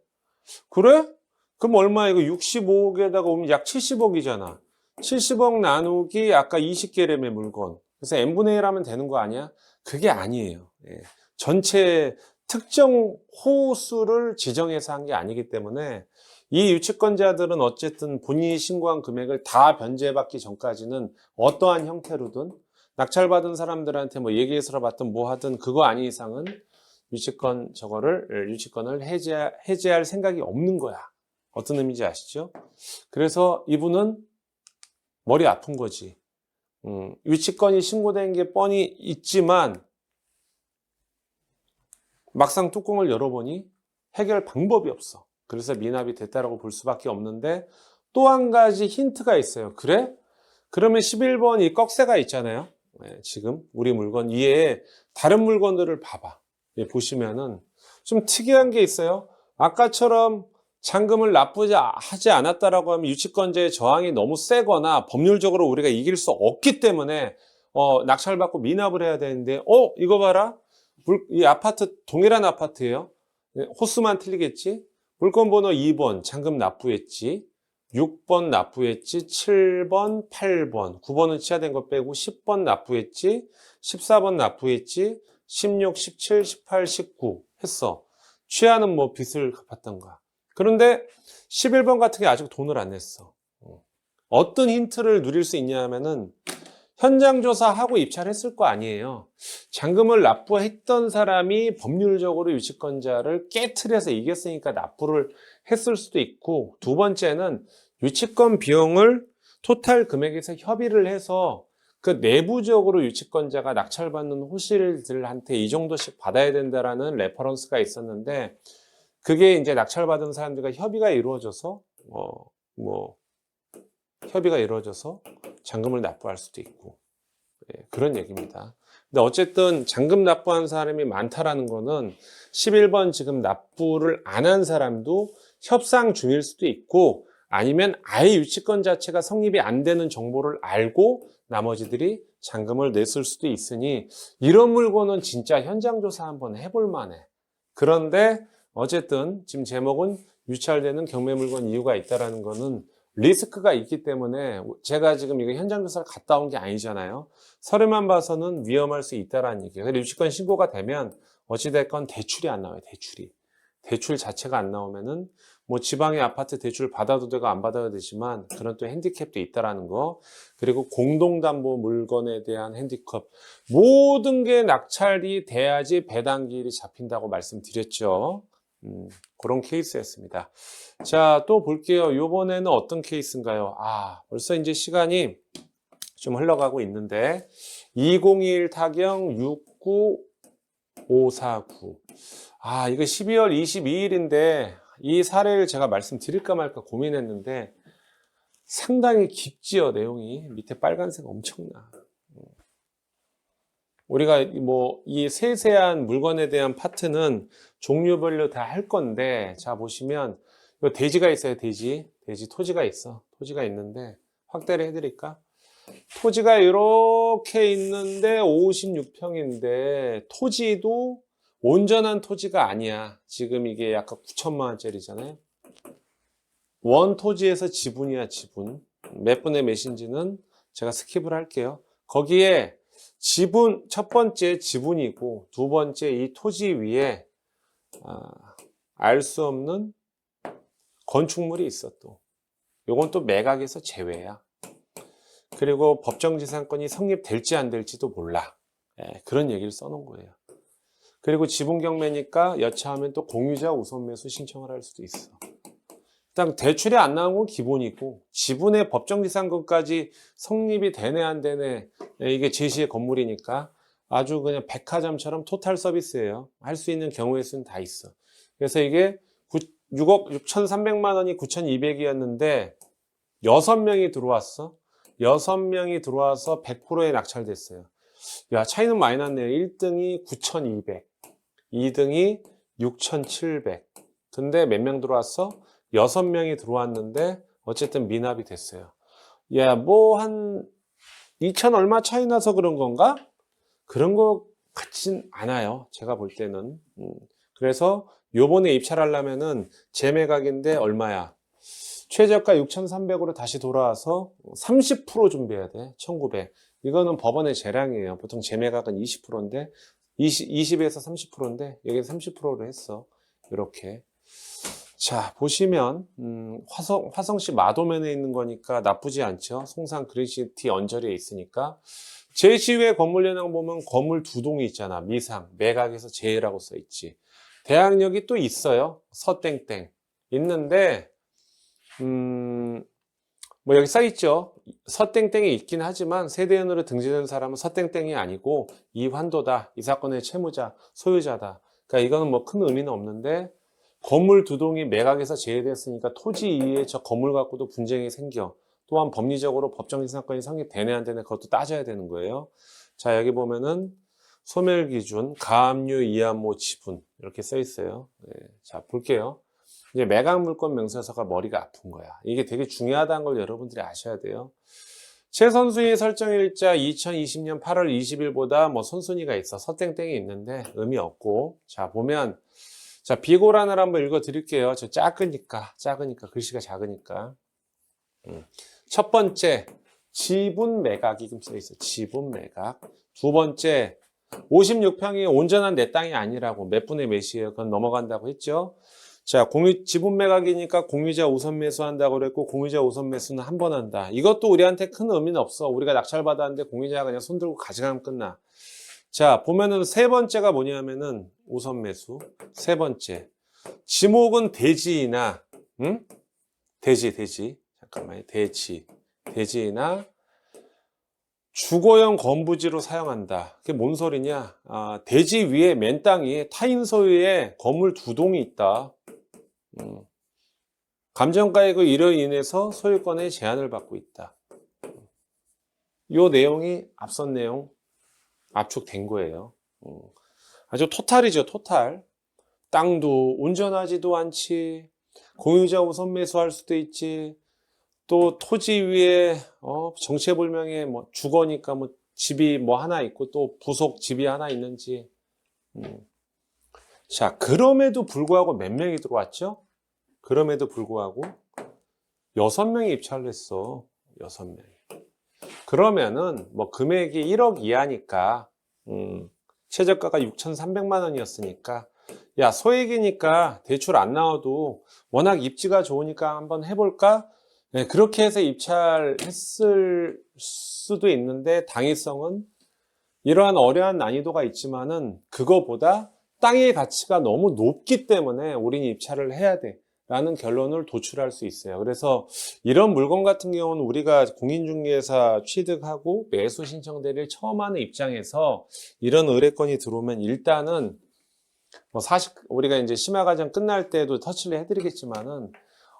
그래? 그럼 얼마 이거 65억에다가 오면 약 70억이잖아. 70억 나누기 아까 20개래매 물건. 그래서 n분의 1 하면 되는 거 아니야? 그게 아니에요. 전체 특정 호수를 지정해서 한 게 아니기 때문에 이 유치권자들은 어쨌든 본인이 신고한 금액을 다 변제받기 전까지는 어떠한 형태로든 낙찰받은 사람들한테 뭐 얘기해서 받든 뭐 하든 그거 아닌 이상은 유치권을 해제할 생각이 없는 거야. 어떤 의미인지 아시죠? 그래서 이분은 머리 아픈 거지. 유치권이 신고된 게 뻔히 있지만 막상 뚜껑을 열어보니 해결 방법이 없어. 그래서 미납이 됐다라고 볼 수밖에 없는데 또 한 가지 힌트가 있어요. 그래? 그러면 11번 이 꺽쇠가 있잖아요. 예, 지금 우리 물건 이에 다른 물건들을 봐봐. 예, 보시면은 좀 특이한 게 있어요. 아까처럼 잔금을 납부하지 않았다라고 하면 유치권자의 저항이 너무 세거나 법률적으로 우리가 이길 수 없기 때문에 낙찰받고 미납을 해야 되는데 이거 봐라. 이 아파트 동일한 아파트예요. 예, 호수만 틀리겠지. 물건 번호 2번 잔금 납부했지. 6번 납부했지, 7번, 8번, 9번은 취하된 거 빼고 10번 납부했지, 14번 납부했지, 16, 17, 18, 19 했어. 취하는 뭐 빚을 갚았던가. 그런데 11번 같은 게 아직 돈을 안 냈어. 어떤 힌트를 누릴 수 있냐 하면은 현장 조사하고 입찰했을 거 아니에요. 잔금을 납부했던 사람이 법률적으로 유치권자를 깨트려서 이겼으니까 납부를 했을 수도 있고, 두 번째는 유치권 비용을 토탈 금액에서 협의를 해서 그 내부적으로 유치권자가 낙찰받는 호실들한테 이 정도씩 받아야 된다라는 레퍼런스가 있었는데, 그게 이제 낙찰받은 사람들과 협의가 이루어져서 협의가 이루어져서 잔금을 납부할 수도 있고, 예, 그런 얘기입니다. 근데 어쨌든 잔금 납부한 사람이 많다라는 거는 11번 지금 납부를 안 한 사람도 협상 중일 수도 있고, 아니면 아예 유치권 자체가 성립이 안 되는 정보를 알고 나머지들이 잔금을 냈을 수도 있으니, 이런 물건은 진짜 현장 조사 한번 해볼 만해. 그런데 어쨌든 지금 제목은 유찰되는 경매 물건 이유가 있다라는 거는 리스크가 있기 때문에, 제가 지금 이거 현장 조사를 갔다 온 게 아니잖아요. 서류만 봐서는 위험할 수 있다라는 얘기예요. 그래서 유치권 신고가 되면 어찌됐건 대출이 안 나와요. 대출 자체가 안 나오면은 뭐 지방의 아파트 대출 받아도 되고 안 받아도 되지만 그런 또 핸디캡도 있다라는 거. 그리고 공동담보 물건에 대한 핸디캡, 모든 게 낙찰이 돼야지 배당기일이 잡힌다고 말씀드렸죠. 그런 케이스였습니다. 자, 또 볼게요. 요번에는 어떤 케이스인가요? 벌써 이제 시간이 좀 흘러가고 있는데, 2021 타경 69549. 이거 12월 22일인데 이 사례를 제가 말씀드릴까 말까 고민했는데 상당히 깊지요, 내용이. 밑에 빨간색 엄청나. 우리가 뭐 이 세세한 물건에 대한 파트는 종류별로 다 할 건데, 자 보시면 이 대지가 있어요. 대지 토지가 있어. 토지가 있는데 확대를 해드릴까? 토지가 이렇게 있는데 56평인데 토지도 온전한 토지가 아니야. 지금 이게 약간 9천만 원짜리잖아요. 원 토지에서 지분이야, 지분. 몇 분의 몇인지는 제가 스킵을 할게요. 거기에 지분, 첫 번째 지분이고, 두 번째 이 토지 위에 알 수 없는 건축물이 있어. 또 요건 또 매각에서 제외야. 그리고 법정지상권이 성립될지 안 될지도 몰라. 그런 얘기를 써놓은 거예요. 그리고 지분경매니까 여차하면 또 공유자 우선매수 신청을 할 수도 있어. 일단 대출이 안 나온 건 기본이고, 지분의 법정지상권까지 성립이 되네 안 되네, 이게 제시의 건물이니까 아주 그냥 백화점처럼 토탈 서비스예요. 할 수 있는 경우의 수는 다 있어. 그래서 이게 6억 6,300만 원이 9,200이었는데 6명이 들어왔어. 6명이 들어와서 100%에 낙찰됐어요. 야, 차이는 많이 났네요. 1등이 9,200, 2등이 6,700. 근데 몇 명 들어왔어? 6명이 들어왔는데 어쨌든 미납이 됐어요. 야, 뭐 한 2천 얼마 차이 나서 그런 건가? 그런 것 같진 않아요. 제가 볼 때는. 그래서 요번에 입찰하려면은 재매각인데 얼마야? 최저가 6,300으로 다시 돌아와서 30% 준비해야 돼. 1,900. 이거는 법원의 재량이에요. 보통 재매각은 20%인데 20에서 30%인데 여기 30%로 했어. 이렇게. 자, 보시면 화성시 마도면에 있는 거니까 나쁘지 않죠. 송산 그린시티 언저리에 있으니까. 제시외 건물 현황 보면 건물 두 동이 있잖아. 미상, 매각에서 제외라고 써 있지. 대학역이 또 있어요. 서땡땡 있는데 뭐 여기 써 있죠. 서땡땡이 있긴 하지만 세대연으로 등재된 사람은 서땡땡이 아니고 이환도다. 이 사건의 채무자, 소유자다. 그러니까 이거는 뭐 큰 의미는 없는데, 건물 두 동이 매각에서 제외됐으니까 토지 이외에 저 건물 갖고도 분쟁이 생겨. 또한 법리적으로 법정지 사건이 성립되네 안 되네 그것도 따져야 되는 거예요. 자, 여기 보면은 소멸기준, 가압류, 이함모, 지분 이렇게 써 있어요. 네, 자, 볼게요. 이제 매각물권 명세서가 머리가 아픈 거야. 이게 되게 중요하다는 걸 여러분들이 아셔야 돼요. 최선순위 설정일자 2020년 8월 20일보다 뭐 선순위가 있어. 서땡땡이 있는데 의미 없고. 자, 보면 자, 비고란을 한번 읽어 드릴게요. 저 작으니까 글씨가 작으니까. 첫 번째 지분 매각이 좀 써 있어. 지분 매각. 두 번째 56평이 온전한 내 땅이 아니라고 몇 분의 몇이에요. 그건 넘어간다고 했죠. 자, 지분 매각이니까 공유자 우선 매수한다고 그랬고 공유자 우선 매수는 한 번 한다. 이것도 우리한테 큰 의미는 없어. 우리가 낙찰받았는데 공유자가 그냥 손 들고 가져가면 끝나. 자, 보면은 세 번째가 뭐냐면은 우선 매수. 세 번째. 지목은 대지이나 대지. 잠깐만요. 대지이나 주거용 건부지로 사용한다. 그게 뭔 소리냐? 대지 위에 맨 땅이 타인 소유의 건물 2동이 있다. 감정가액의 이로 인해서 소유권의 제한을 받고 있다. 이 내용이 앞선 내용 압축된 거예요. 아주 토탈이죠, 토탈. 땅도 온전하지도 않지. 공유자 우선 매수할 수도 있지. 또 토지 위에 정체불명의 뭐 주거니까 뭐 집이 뭐 하나 있고 또 부속 집이 하나 있는지. 자, 그럼에도 불구하고 몇 명이 들어왔죠? 그럼에도 불구하고 6명이 입찰을 했어. 6명이. 그러면은 뭐 금액이 1억 이하니까 최저가가 6,300만 원이었으니까 야, 소액이니까 대출 안 나와도 워낙 입지가 좋으니까 한번 해볼까? 네, 그렇게 해서 입찰했을 수도 있는데 당위성은 이러한 어려운 난이도가 있지만은 그거보다 땅의 가치가 너무 높기 때문에 우리는 입찰을 해야 돼 라는 결론을 도출할 수 있어요. 그래서 이런 물건 같은 경우는 우리가 공인중개사 취득하고 매수 신청 대리를 처음 하는 입장에서 이런 의뢰건이 들어오면 일단은 뭐 사실 우리가 이제 심화과정 끝날 때도 터치를 해드리겠지만은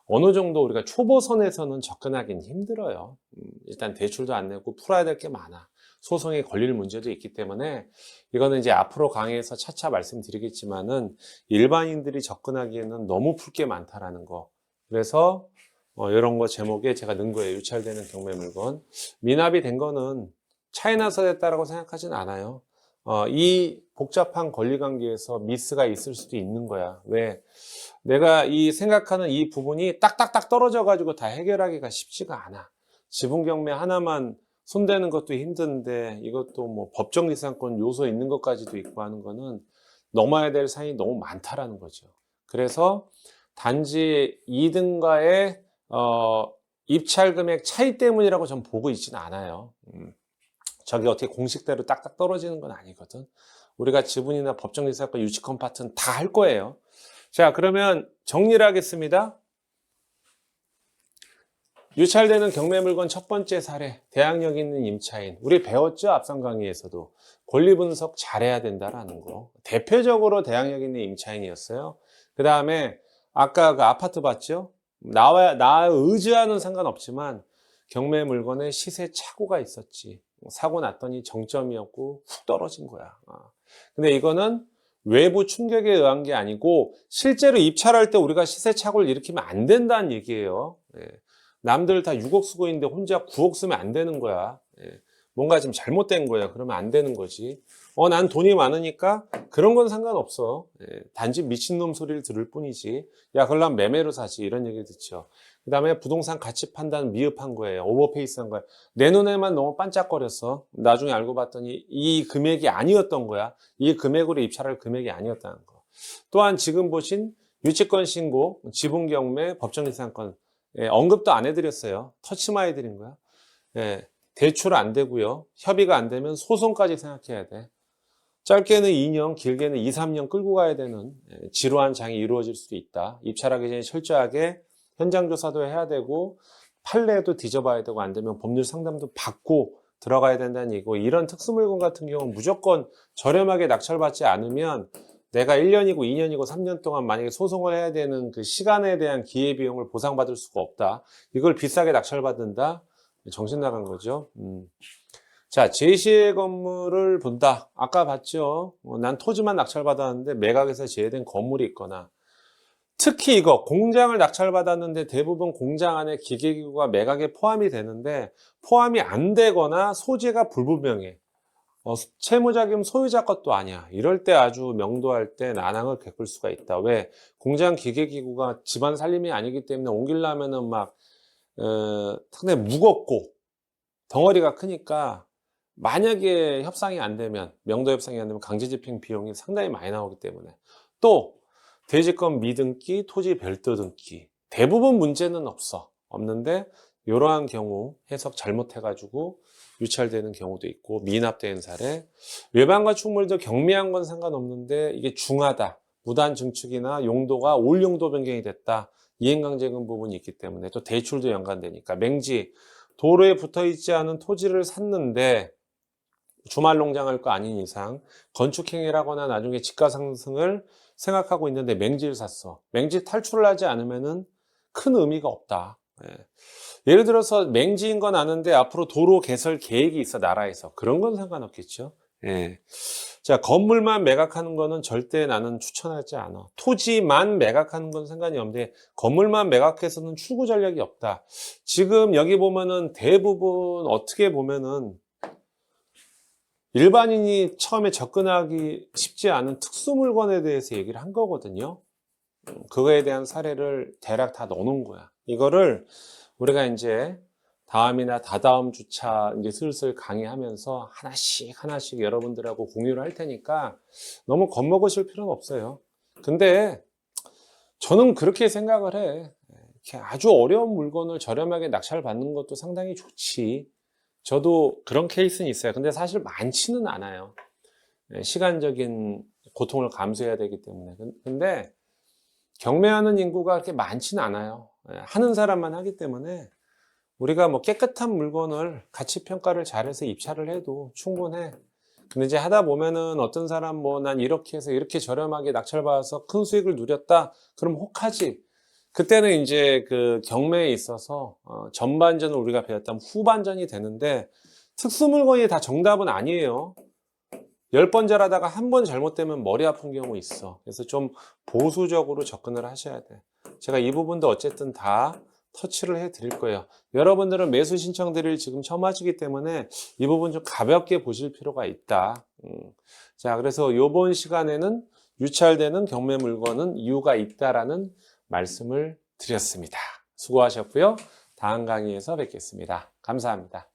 어느 정도 우리가 초보선에서는 접근하기는 힘들어요. 일단 대출도 안 내고 풀어야 될 게 많아. 소송에 걸릴 문제도 있기 때문에 이거는 이제 앞으로 강의에서 차차 말씀드리겠지만은 일반인들이 접근하기에는 너무 풀 게 많다라는 거. 그래서 이런 거 제목에 제가 넣은 거예요. 유찰되는 경매 물건. 미납이 된 거는 차이 나서 됐다라고 생각하진 않아요. 이 복잡한 권리관계에서 미스가 있을 수도 있는 거야. 왜? 내가 이 생각하는 이 부분이 딱딱딱 떨어져 가지고 다 해결하기가 쉽지가 않아. 지분 경매 하나만 손대는 것도 힘든데 이것도 뭐 법정지상권 요소 있는 것까지도 있고 하는 거는 넘어야 될 산이 너무 많다라는 거죠. 그래서 단지 2등과의 입찰 금액 차이 때문이라고 전 보고 있지는 않아요. 저게 어떻게 공식대로 딱딱 떨어지는 건 아니거든. 우리가 지분이나 법정지상권 유치권 파트는 다 할 거예요. 자, 그러면 정리를 하겠습니다. 유찰되는 경매 물건 첫 번째 사례, 대항력 있는 임차인. 우리 배웠죠? 앞선 강의에서도. 권리 분석 잘해야 된다라는 거. 대표적으로 대항력 있는 임차인이었어요. 그 다음에 아까 그 아파트 봤죠? 나 의지와는 상관없지만 경매 물건에 시세 착오가 있었지. 사고 났더니 정점이었고 훅 떨어진 거야. 근데 이거는 외부 충격에 의한 게 아니고 실제로 입찰할 때 우리가 시세 착오를 일으키면 안 된다는 얘기예요. 남들 다 6억 쓰고 있는데 혼자 9억 쓰면 안 되는 거야. 뭔가 좀 잘못된 거야. 그러면 안 되는 거지. 난 돈이 많으니까 그런 건 상관없어. 단지 미친놈 소리를 들을 뿐이지. 야, 그럼 매매로 사지. 이런 얘기 듣죠. 그 다음에 부동산 가치 판단 미흡한 거예요. 오버페이스한 거야. 내 눈에만 너무 반짝거렸어. 나중에 알고 봤더니 이 금액이 아니었던 거야. 이 금액으로 입찰할 금액이 아니었다는 거. 또한 지금 보신 유치권 신고, 지분 경매, 법정지상권 언급도 안 해드렸어요. 터치만 해드린 거야. 대출 안 되고요. 협의가 안 되면 소송까지 생각해야 돼. 짧게는 2년, 길게는 2, 3년 끌고 가야 되는 지루한 장이 이루어질 수도 있다. 입찰하기 전에 철저하게 현장 조사도 해야 되고 판례도 뒤져봐야 되고 안 되면 법률 상담도 받고 들어가야 된다는 얘기고 이런 특수물건 같은 경우는 무조건 저렴하게 낙찰받지 않으면 내가 1년이고 2년이고 3년 동안 만약에 소송을 해야 되는 그 시간에 대한 기회비용을 보상받을 수가 없다. 이걸 비싸게 낙찰받는다? 정신 나간 거죠. 자, 제시의 건물을 본다. 아까 봤죠? 난 토지만 낙찰받았는데 매각에서 제외된 건물이 있거나, 특히 이거 공장을 낙찰받았는데 대부분 공장 안에 기계기구가 매각에 포함이 되는데 포함이 안 되거나 소재가 불분명해. 채무자금 소유자 것도 아니야. 이럴 때 아주 명도할 때 난항을 겪을 수가 있다. 왜? 공장 기계기구가 집안 살림이 아니기 때문에 옮기려면은 막 상당히 무겁고 덩어리가 크니까 만약에 협상이 안 되면, 명도 협상이 안 되면 강제집행 비용이 상당히 많이 나오기 때문에. 또 대지권 미등기, 토지 별도 등기. 대부분 문제는 없는데 이러한 경우 해석 잘못해가지고 유찰되는 경우도 있고 미납되는 사례. 외반과 축물도 경미한 건 상관없는데 이게 중하다. 무단 증축이나 용도가 올 용도 변경이 됐다. 이행강제금 부분이 있기 때문에 또 대출도 연관되니까. 맹지, 도로에 붙어있지 않은 토지를 샀는데 주말 농장할 거 아닌 이상 건축행위를 하거나 나중에 집가 상승을 생각하고 있는데 맹지를 샀어. 맹지 탈출을 하지 않으면은 큰 의미가 없다. 예를 들어서 맹지인 건 아는데 앞으로 도로 개설 계획이 있어, 나라에서. 그런 건 상관없겠죠. 자, 건물만 매각하는 거는 절대 나는 추천하지 않아. 토지만 매각하는 건 상관이 없는데 건물만 매각해서는 출구 전략이 없다. 지금 여기 보면은 대부분 어떻게 보면은 일반인이 처음에 접근하기 쉽지 않은 특수 물건에 대해서 얘기를 한 거거든요. 그거에 대한 사례를 대략 다 넣어놓은 거야. 이거를 우리가 이제 다음이나 다다음 주차 이제 슬슬 강의하면서 하나씩 여러분들하고 공유를 할 테니까 너무 겁먹으실 필요는 없어요. 근데 저는 그렇게 생각을 해. 이렇게 아주 어려운 물건을 저렴하게 낙찰 받는 것도 상당히 좋지. 저도 그런 케이스는 있어요. 근데 사실 많지는 않아요. 시간적인 고통을 감수해야 되기 때문에. 근데 경매하는 인구가 그렇게 많지는 않아요. 하는 사람만 하기 때문에 우리가 뭐 깨끗한 물건을 가치 평가를 잘해서 입찰을 해도 충분해. 근데 이제 하다 보면은 어떤 사람 뭐 난 이렇게 해서 이렇게 저렴하게 낙찰받아서 큰 수익을 누렸다. 그럼 혹하지. 그때는 이제 그 경매에 있어서 전반전을 우리가 배웠다면 후반전이 되는데 특수 물건이 다 정답은 아니에요. 10번 잘하다가 한 번 잘못되면 머리 아픈 경우 있어. 그래서 좀 보수적으로 접근을 하셔야 돼. 제가 이 부분도 어쨌든 다 터치를 해 드릴 거예요. 여러분들은 매수 신청 드릴 지금 처음 하시기 때문에 이 부분 좀 가볍게 보실 필요가 있다. 자, 그래서 이번 시간에는 유찰되는 경매 물건은 이유가 있다라는 말씀을 드렸습니다. 수고하셨고요. 다음 강의에서 뵙겠습니다. 감사합니다.